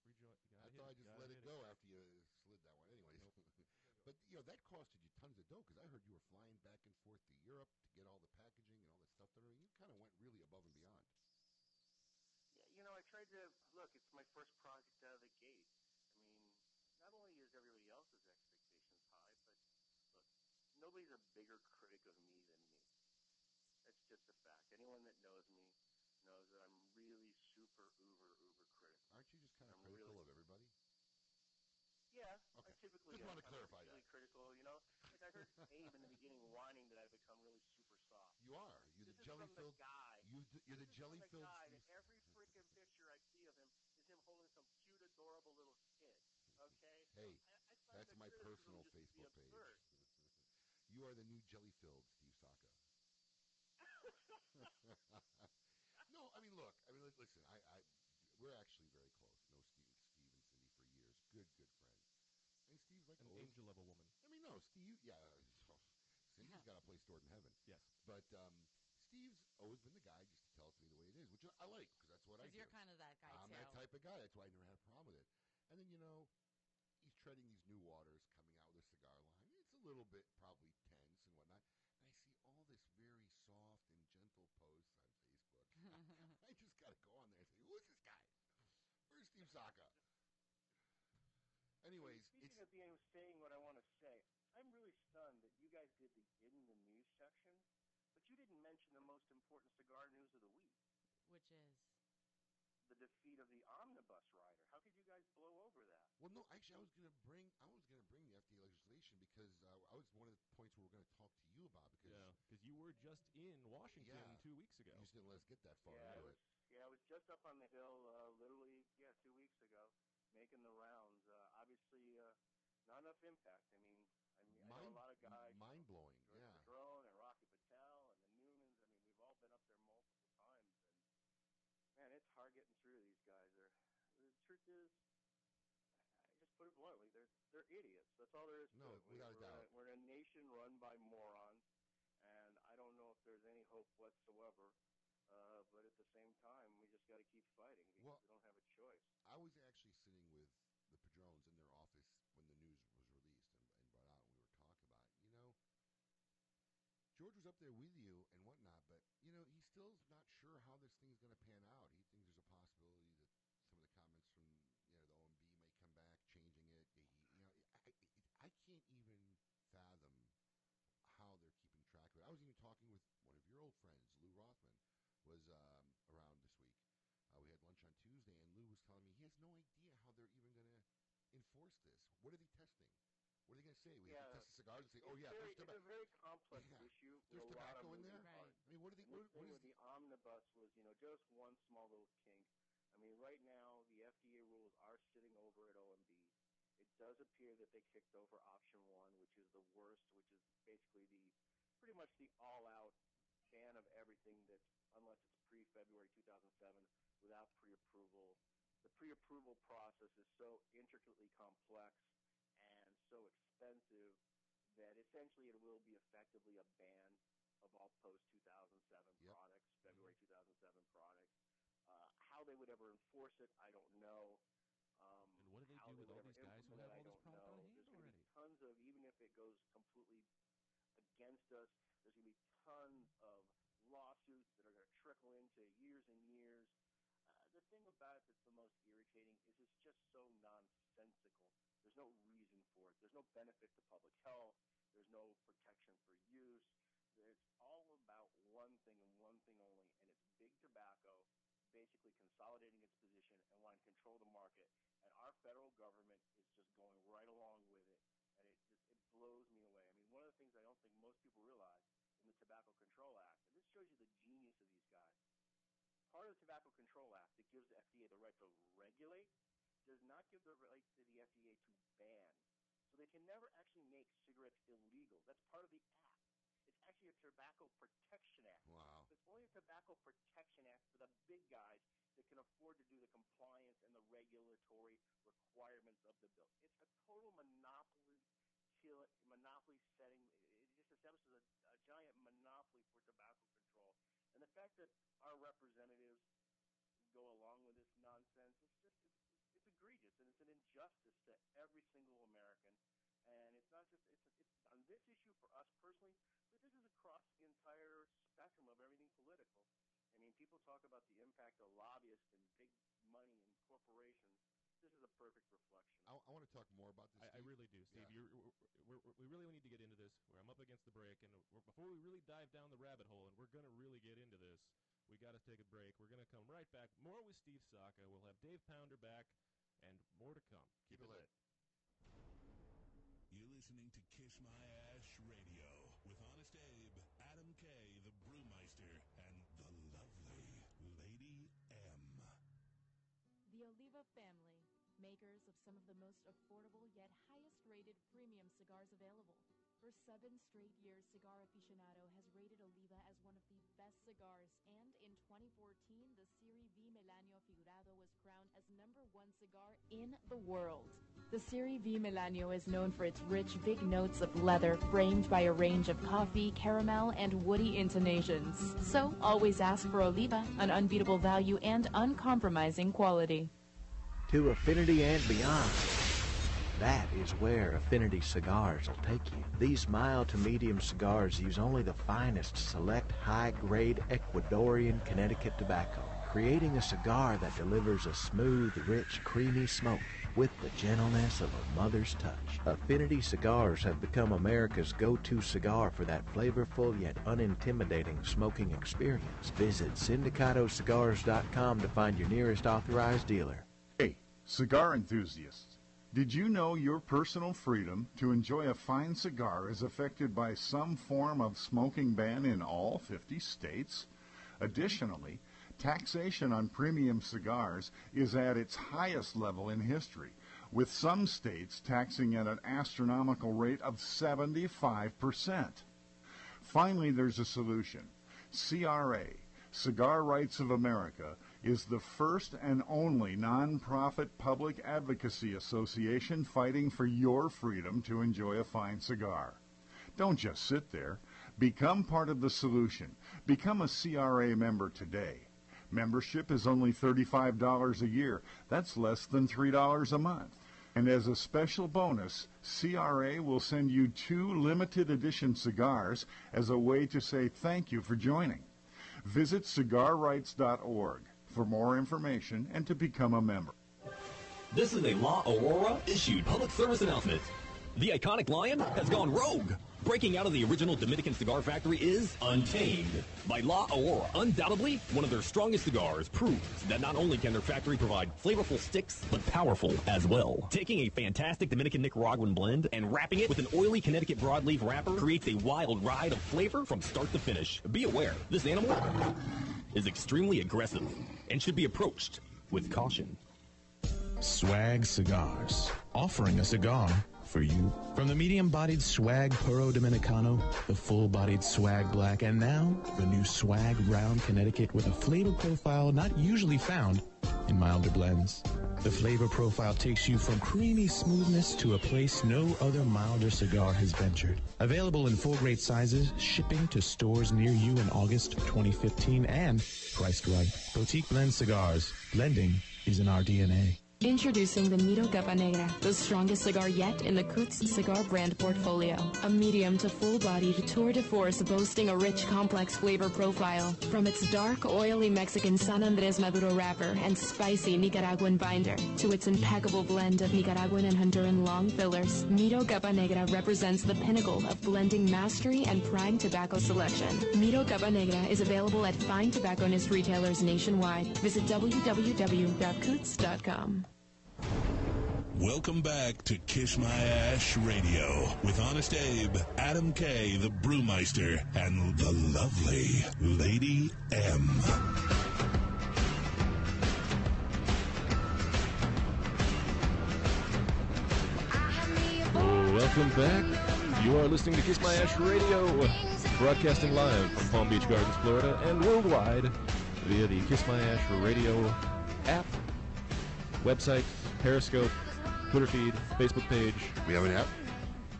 rejoin. I thought I just let it go after you slid that one. Anyways, but that costed you tons of dough, because I heard you were flying back and forth to Europe to get all the packaging and all that stuff. You kind of went really above and beyond. Yeah, I tried to look. It's my first project out of the gate. I mean, not only is everybody else's expectations high, but look, nobody's a bigger critic of me than me. That's just a fact. Anyone that knows me knows that I'm really super, uber critical. Aren't you just kind of critical of everybody? Yeah, okay. I typically just want to clarify really that. critical, Like I heard Abe in the beginning whining that I've become really super soft. You are. You're the jelly-filled guy. You're the jelly-filled guy that every freaking picture I see of him is him holding some cute, adorable little kid. Okay? Hey, I that's my personal Facebook page. You are the new jelly-filled Steve Saka. No, I mean, look. I mean, listen. We're actually very close. Know Steve and Cindy for years. Good friends. And Steve's like an angel of a woman. I mean, no, Steve. Yeah, Cindy's got a place stored in heaven. Yes, but Steve's always been the guy just to tell it to me the way it is, which I like, because that's what I do. Because you're kind of that guy, I'm that type of guy. That's why I never had a problem with it. And then, he's treading these new waters, coming out with a cigar line. It's a little bit probably tense and whatnot. And I see all this very soft and gentle posts on Facebook. I just got to go on there and say, who is this guy? Where's Steve Saka? Anyways, speaking of being saying what I want to say, I'm really stunned that you guys did the in the news section, but you didn't mention the most important cigar news of the week, which is the defeat of the omnibus rider. How could you guys blow over that? Well, no, actually, I was going to bring the FDA legislation, because I was one of the points we were going to talk to you about, because you were just in Washington 2 weeks ago. You just didn't let us get that far into it. Yeah, I was just up on the hill, literally, 2 weeks ago, making the rounds. Obviously, not enough impact. I know a lot of guys. Mind-blowing, George Padron and Rocky Patel and the Newmans. I mean, we've all been up there multiple times. And, man, it's hard getting through these guys. The truth is, I just put it bluntly, they're idiots. That's all there is to it. Without a doubt. We're in a nation run by morons, and I don't know if there's any hope whatsoever. But at the same time, we just got to keep fighting, because we don't have a choice. I was actually sitting with the Padrones in their office when the news was released and brought out, and we were talking about it. George was up there with you and whatnot, but, he still's not sure how this thing's going to pan out. He thinks there's a possibility that some of the comments from, the OMB may come back, changing it. I can't even fathom how they're keeping track of it. I was even talking with one of your old friends, Lou Rothman, was around this week. We had lunch on Tuesday, and Lou was telling me he has no idea how they're even going to enforce this. What are they testing? What are they going to say? We have to test the cigars and say, it's a very complex issue. There's tobacco in there? Right. I mean, what are they... What is the omnibus was, just one small little kink. I mean, right now, the FDA rules are sitting over at OMB. It does appear that they kicked over option 1, which is the worst, which is basically pretty much the all-out ban of everything that's, unless it's pre-February 2007, without pre-approval. The pre-approval process is so intricately complex and so expensive that essentially it will be effectively a ban of all post-2007 products, February 2007 products. How they would ever enforce it, I don't know. And what do they do with all these guys who have all this product on hand already? There's tons of, even if it goes completely against us, there's going to be tons of lawsuits that are going to trickle into years and years. The thing about it that's the most irritating is it's just so nonsensical. There's no reason for it. There's no benefit to public health. There's no protection for use. It's all about one thing and one thing only, and it's big tobacco basically consolidating its position and wanting to control the market. And our federal government is just going right along with it, and it blows me away. I mean, one of the things I don't think most people realize in the Tobacco Control Act, and this shows you the genius of these guys, part of the Tobacco Control Act that gives the FDA the right to regulate does not give the right to the FDA to ban. So they can never actually make cigarettes illegal. That's part of the act. It's actually a Tobacco Protection Act. Wow. It's only a Tobacco Protection Act for the big guys that can afford to do the compliance and the regulatory requirements of the bill. It's a total monopoly setting. It just establishes a giant monopoly for tobacco control. And the fact that our representatives go along with this nonsense, it's egregious, and it's an injustice to every single American. And it's not just it's on this issue for us personally, but this is across the entire spectrum of everything political. I mean, people talk about the impact of lobbyists and big money and corporations. This is a perfect reflection. I want to talk more about this. I really do, Steve. Yeah. We really need to get into this. I'm up against the break, and before we really dive down the rabbit hole, and we're going to really get into this, we got to take a break. We're going to come right back. More with Steve Saka. We'll have Dave Pounder back, and more to come. Keep it lit. You're listening to Kiss My Ash Radio with Honest Abe, Adam K, the Brewmeister, and the lovely Lady M. The Oliva family, makers of some of the most affordable yet highest-rated premium cigars available. For 7 straight years, Cigar Aficionado has rated Oliva as one of the best cigars, and in 2014, the Serie V Melanio Figurado was crowned as #1 cigar in the world. The Serie V Melanio is known for its rich, big notes of leather, framed by a range of coffee, caramel, and woody intonations. So, always ask for Oliva, an unbeatable value and uncompromising quality. To affinity and beyond. That is where Affinity Cigars will take you. These mild to medium cigars use only the finest select high-grade Ecuadorian Connecticut tobacco, creating a cigar that delivers a smooth, rich, creamy smoke with the gentleness of a mother's touch. Affinity Cigars have become America's go-to cigar for that flavorful yet unintimidating smoking experience. Visit syndicatocigars.com to find your nearest authorized dealer. Hey, cigar enthusiasts. Did you know your personal freedom to enjoy a fine cigar is affected by some form of smoking ban in all 50 states? Additionally, taxation on premium cigars is at its highest level in history, with some states taxing at an astronomical rate of 75%. Finally, there's a solution. CRA, Cigar Rights of America, is the first and only non-profit public advocacy association fighting for your freedom to enjoy a fine cigar. Don't just sit there. Become part of the solution. Become a CRA member today. Membership is only $35 a year. That's less than $3 a month. And as a special bonus, CRA will send you 2 limited edition cigars as a way to say thank you for joining. Visit cigarrights.org for more information and to become a member. This is a La Aurora issued public service announcement. The iconic lion has gone rogue. Breaking out of the original Dominican cigar factory is Untamed by La Aurora. Undoubtedly, one of their strongest cigars proves that not only can their factory provide flavorful sticks, but powerful as well. Taking a fantastic Dominican Nicaraguan blend and wrapping it with an oily Connecticut broadleaf wrapper creates a wild ride of flavor from start to finish. Be aware, this animal is extremely aggressive and should be approached with caution. Swag Cigars, offering a cigar for you. From the medium-bodied Swag Puro Dominicano, the full-bodied Swag Black, and now the new Swag Brown Connecticut with a flavor profile not usually found in milder blends. The flavor profile takes you from creamy smoothness to a place no other milder cigar has ventured. Available in full grade sizes, shipping to stores near you in August 2015, and priced right. Boutique Blend Cigars. Blending is in our DNA. Introducing the Miro Capa Negra, the strongest cigar yet in the Coots cigar brand portfolio. A medium to full-bodied tour de force boasting a rich, complex flavor profile. From its dark, oily Mexican San Andres Maduro wrapper and spicy Nicaraguan binder to its impeccable blend of Nicaraguan and Honduran long fillers, Miro Capa Negra represents the pinnacle of blending mastery and prime tobacco selection. Miro Capa Negra is available at fine tobacconist retailers nationwide. Visit www.coots.com. Welcome back to Kiss My Ash Radio with Honest Abe, Adam K, the Brewmeister, and the lovely Lady M. Welcome back. You are listening to Kiss My Ash Radio, broadcasting live from Palm Beach Gardens, Florida, and worldwide via the Kiss My Ash Radio app, website, Periscope, Twitter feed, Facebook page. We have an app?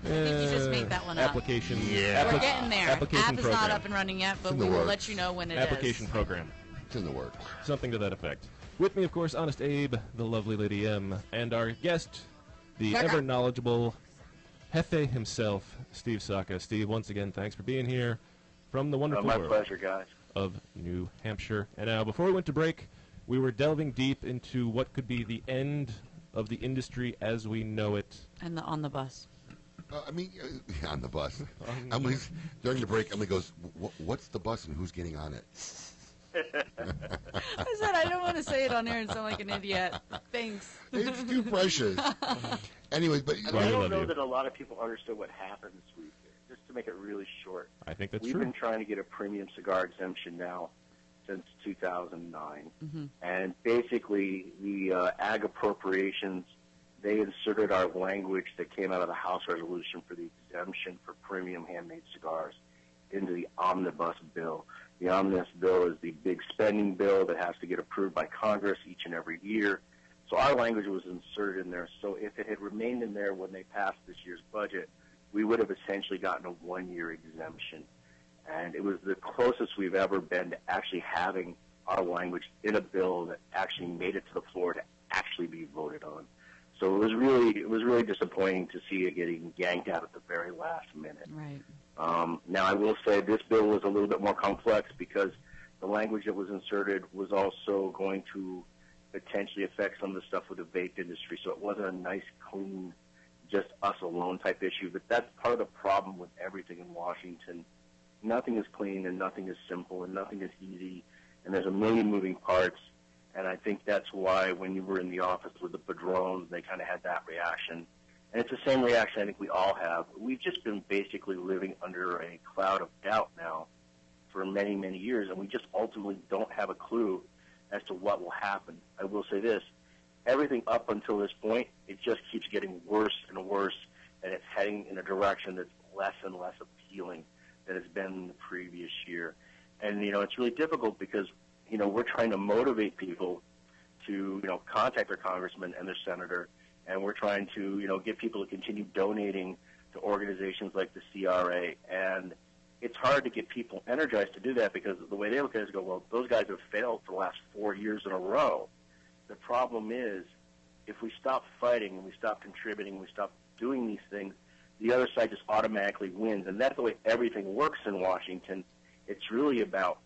I think you just made that one up. Application. Yeah. We're getting there. Application App is program. not up and running yet, but we will let you know when it Application is. program. It's in the works. Something to that effect. With me, of course, Honest Abe, the lovely Lady M, and our guest, the Saka. ever knowledgeable Jefe himself, Steve Saka. Steve, once again, thanks for being here from the wonderful my world pleasure, guys. of New Hampshire. And now, before we went to break, we were delving deep into what could be the end of the industry as we know it. And on the bus. On the bus. During the break, Emily goes, "What's the bus and who's getting on it?" I said I don't want to say it on air and sound like an idiot. Thanks. It's too precious. Anyways, but I don't know that a lot of people understood what happened this week. Just to make it really short, I think that's we've true. been trying to get a premium cigar exemption now since 2009, and basically the ag appropriations, they inserted our language that came out of the House resolution for the exemption for premium handmade cigars into the omnibus bill. The omnibus bill is the big spending bill that has to get approved by Congress each and every year. So our language was inserted in there. So if it had remained in there when they passed this year's budget, we would have essentially gotten a one-year exemption. And it was the closest we've ever been to actually having our language in a bill that actually made it to the floor to actually be voted on. So it was really disappointing to see it getting yanked out at the very last minute. Right. Now I will say this bill was a little bit more complex because the language that was inserted was also going to potentially affect some of the stuff with the vape industry. So it wasn't a nice, clean, just us alone type issue. But that's part of the problem with everything in Washington. Nothing is clean and nothing is simple and nothing is easy. And there's a million moving parts. And I think that's why when you were in the office with the Padrones, they kind of had that reaction. And it's the same reaction I think we all have. We've just been basically living under a cloud of doubt now for many, many years, and we just ultimately don't have a clue as to what will happen. I will say this. Everything up until this point, it just keeps getting worse and worse, and it's heading in a direction that's less and less appealing than it's been in the previous year. And, it's really difficult because, we're trying to motivate people to, contact their congressman and their senator, and we're trying to, get people to continue donating to organizations like the CRA. And it's hard to get people energized to do that because the way they look at it is well, those guys have failed for the last 4 years in a row. The problem is if we stop fighting and we stop contributing and we stop doing these things, the other side just automatically wins. And that's the way everything works in Washington. It's really about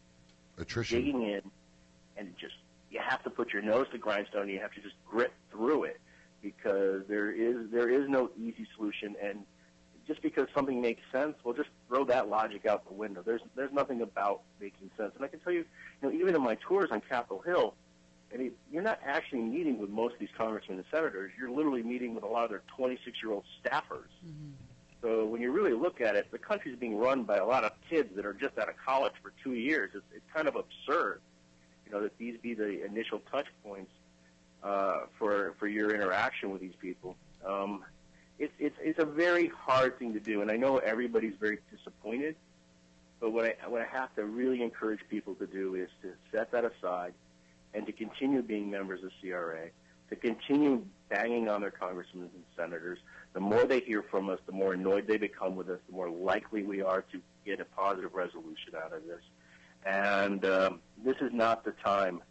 attrition, digging in, and you have to put your nose to the grindstone and you have to just grit through it because there is no easy solution. And just because something makes sense, well, just throw that logic out the window. There's nothing about making sense. And I can tell you, even in my tours on Capitol Hill, you're not actually meeting with most of these congressmen and senators. You're literally meeting with a lot of their 26-year-old staffers. Mm-hmm. So when you really look at it, the country's being run by a lot of kids that are just out of college for 2 years. It's kind of absurd, that these be the initial touch points for your interaction with these people. It's a very hard thing to do, and I know everybody's very disappointed. But what I have to really encourage people to do is to set that aside and to continue being members of CRA, to continue banging on their congressmen and senators. The more they hear from us, the more annoyed they become with us, the more likely we are to get a positive resolution out of this. And this is not the time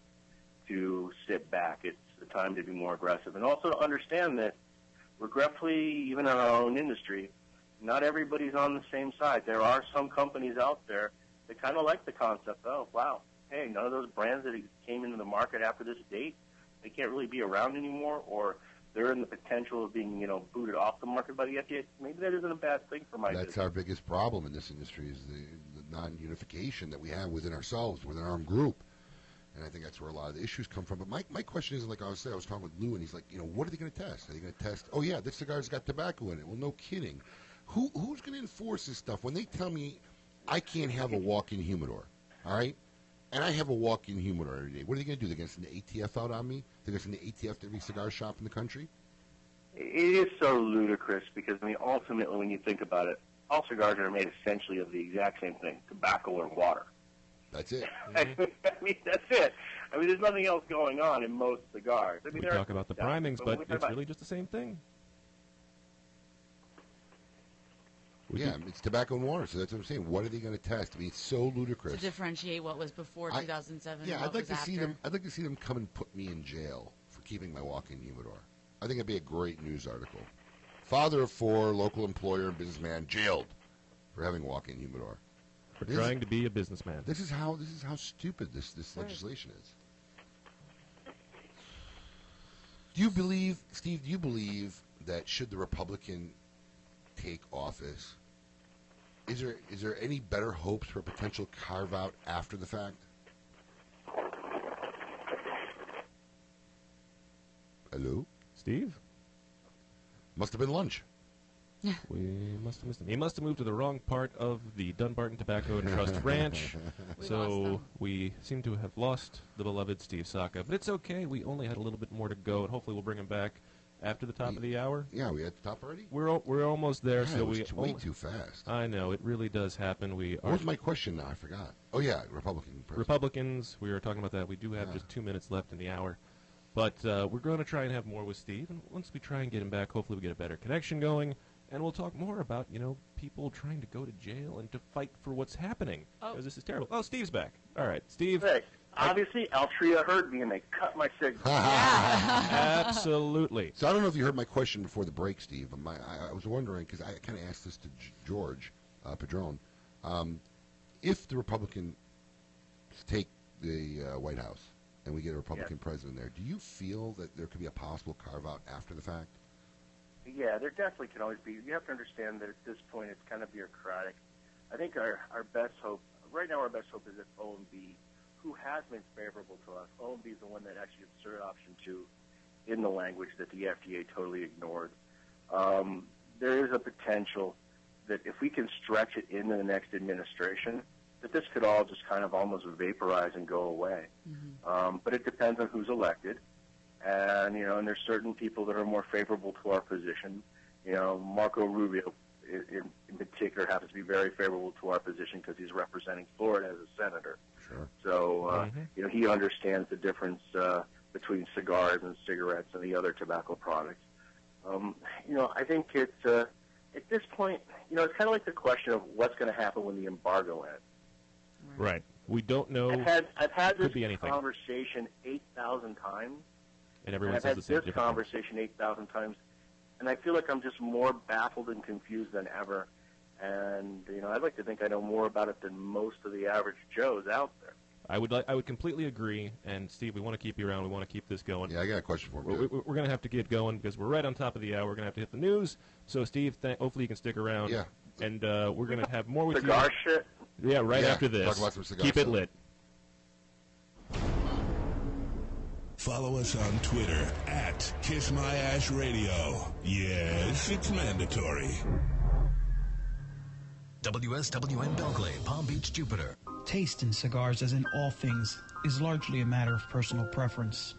to sit back. It's the time to be more aggressive. And also to understand that, regretfully, even in our own industry, not everybody's on the same side. There are some companies out there that kind of like the concept, oh, wow, hey, none of those brands that came into the market after this date, they can't really be around anymore, or they're in the potential of being, booted off the market by the FDA. Maybe that isn't a bad thing for my business. That's our biggest problem in this industry is the non-unification that we have within ourselves, within our own group. And I think that's where a lot of the issues come from. But my question is, like I was talking with Lou, and he's like, what are they going to test? Are they going to test, oh, yeah, this cigar's got tobacco in it? Well, no kidding. Who's going to enforce this stuff? When they tell me I can't have a walk-in humidor, all right? And I have a walk-in humidor every day. What are they going to do? They're going to send the ATF out on me? They're going to send the ATF to every cigar shop in the country? It is so ludicrous because, ultimately, when you think about it, all cigars are made essentially of the exact same thing, tobacco and water. That's it. That's it. There's nothing else going on in most cigars. We talk about the primings, but it's really just the same thing. Yeah, it's tobacco and water, so that's what I'm saying. What are they going to test? It's so ludicrous. To differentiate what was before 2007 and what was after. I'd like to see them come and put me in jail for keeping my walk-in humidor. I think it'd be a great news article. Father of 4, local employer and businessman, jailed for having a walk-in humidor. For trying to be a businessman. This is how stupid this legislation is. Do you believe, Steve, that should the Republican take office, is there any better hopes for a potential carve-out after the fact? Hello? Steve? Must have been lunch. We must have missed him. He must have moved to the wrong part of the Dunbarton Tobacco and Trust Ranch. So we seem to have lost the beloved Steve Saka. But it's okay. We only had a little bit more to go, and hopefully we'll bring him back after the top of the hour. Yeah, we at the top already? We're almost there. Yeah, so it was way too fast. I know. It really does happen. What was my question now? I forgot. Oh, yeah, Republicans. We were talking about that. We do have just 2 minutes left in the hour. But we're going to try and have more with Steve. And once we try and get him back, hopefully we get a better connection going. And we'll talk more about, people trying to go to jail and to fight for what's happening. Because this is terrible. Oh, Steve's back. All right, Steve. Hey, obviously, Altria heard me and they cut my signal. Absolutely. So I don't know if you heard my question before the break, Steve. I was wondering, because I kind of asked this to George Padron, if the Republicans take the White House and we get a Republican president there, do you feel that there could be a possible carve-out after the fact? Yeah, there definitely can always be. You have to understand that at this point it's kind of bureaucratic. I think our best hope, right now our best hope is that OMB, who has been favorable to us, OMB is the one that actually inserted option 2 in the language that the FDA totally ignored. There is a potential that if we can stretch it into the next administration, that this could all just kind of almost vaporize and go away. Mm-hmm. But it depends on who's elected. And, and there's certain people that are more favorable to our position. Marco Rubio in particular happens to be very favorable to our position because he's representing Florida as a senator. Sure. So, he understands the difference between cigars and cigarettes and the other tobacco products. I think it's, at this point, it's kind of like the question of what's going to happen when the embargo ends. Right. We don't know. I've had this anything. conversation 8,000 times. And everyone I've says had the same this conversation 8,000 times, and I feel like I'm just more baffled and confused than ever. And I'd like to think I know more about it than most of the average Joes out there. I would completely agree. And Steve, we want to keep you around. We want to keep this going. Yeah, I got a question for you. We're going to have to get going because we're right on top of the hour. We're going to have to hit the news. So Steve, hopefully you can stick around. Yeah. And we're going to have more with cigar you. Shit. Yeah, after this. Talk about some cigar keep stuff. it lit. Follow us on Twitter at KissMyAshRadio. Yes, it's mandatory. WSWN Belgrade, Palm Beach, Jupiter. Taste in cigars, as in all things, is largely a matter of personal preference.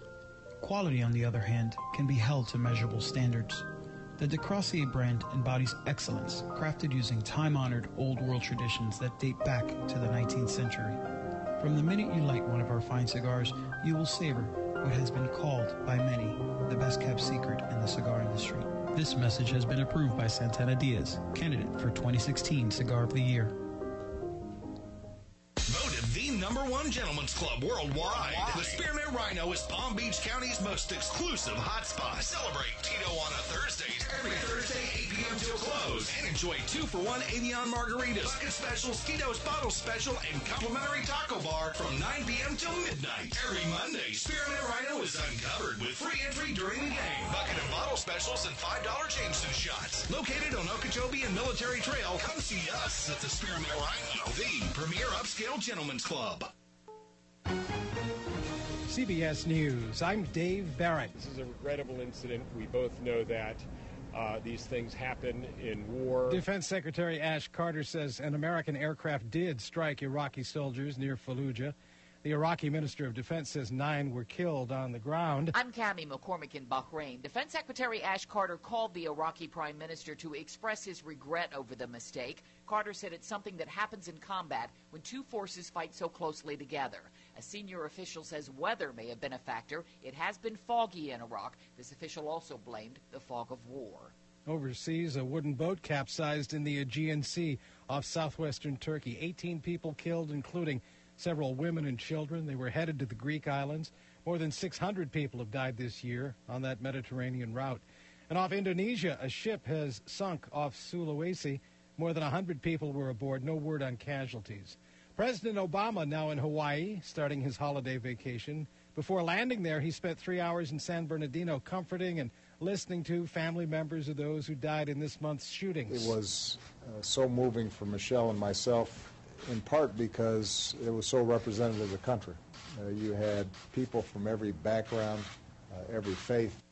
Quality, on the other hand, can be held to measurable standards. The De Crossier brand embodies excellence, crafted using time-honored old-world traditions that date back to the 19th century. From the minute you light one of our fine cigars, you will savor what has been called by many the best-kept secret in the cigar industry. This message has been approved by Santana Diaz, candidate for 2016 Cigar of the Year. Voted the #1 gentleman's club worldwide. The Spearmint Rhino is Palm Beach County's most exclusive hotspot. Celebrate Tito on a Thursday, every Thursday, 8 p.m. till close. And enjoy 2-for-1 Avion margaritas, bucket special, Tito's bottle special, and complimentary taco bar from 9 p.m. till midnight. Every Monday, Spearmint Rhino is uncovered with free entry during the game. Bucket and bottle specials and $5 Jameson shots. Located on Okeechobee and Military Trail, come see us at the Spearmint Rhino, the premier upscale gentleman's club. CBS News, I'm Dave Barrett. This is a regrettable incident. We both know that these things happen in war. Defense Secretary Ash Carter says an American aircraft did strike Iraqi soldiers near Fallujah. The Iraqi Minister of Defense says 9 were killed on the ground. I'm Cami McCormick in Bahrain. Defense Secretary Ash Carter called the Iraqi Prime Minister to express his regret over the mistake. Carter said it's something that happens in combat when two forces fight so closely together. A senior official says weather may have been a factor. It has been foggy in Iraq. This official also blamed the fog of war. Overseas, a wooden boat capsized in the Aegean Sea off southwestern Turkey. 18 people killed, including several women and children. They were headed to the Greek islands. More than 600 people have died this year on that Mediterranean route. And off Indonesia, a ship has sunk off Sulawesi. More than 100 people were aboard. No word on casualties. President Obama now in Hawaii, starting his holiday vacation. Before landing there, he spent 3 hours in San Bernardino comforting and listening to family members of those who died in this month's shootings. It was so moving for Michelle and myself, in part because it was so representative of the country. You had people from every background, every faith.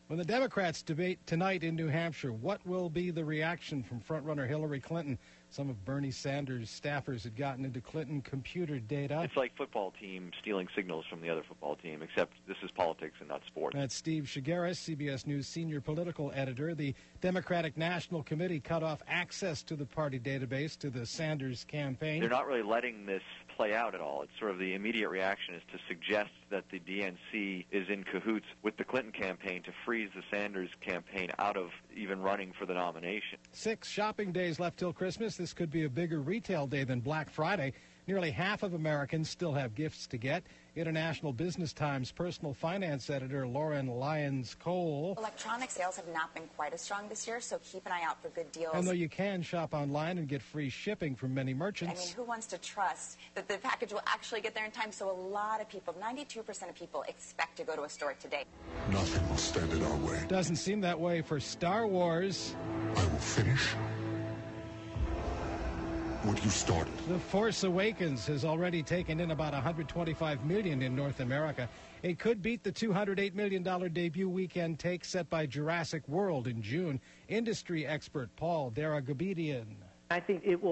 When the Democrats debate tonight in New Hampshire, what will be the reaction from frontrunner Hillary Clinton? Some of Bernie Sanders' staffers had gotten into Clinton computer data. It's like football team stealing signals from the other football team, except this is politics and not sports. That's Steve Shigaris, CBS News senior political editor. The Democratic National Committee cut off access to the party database to the Sanders campaign. They're not really letting this play out at all. It's sort of the immediate reaction is to suggest that the DNC is in cahoots with the Clinton campaign to freeze the Sanders campaign out of even running for the nomination. 6 shopping days left till Christmas. This could be a bigger retail day than Black Friday. Nearly half of Americans still have gifts to get. International Business Times personal finance editor Lauren Lyons-Cole. Electronic sales have not been quite as strong this year, so keep an eye out for good deals. And though you can shop online and get free shipping from many merchants. I mean, who wants to trust that the package will actually get there in time? So a lot of people, 92% of people, expect to go to a store today. Nothing will stand in our way. Doesn't seem that way for Star Wars. I will finish what you started. The Force Awakens has already taken in about $125 million in North America. It could beat the $208 million debut weekend take set by Jurassic World in June. Industry expert Paul Daragabedian. I think it will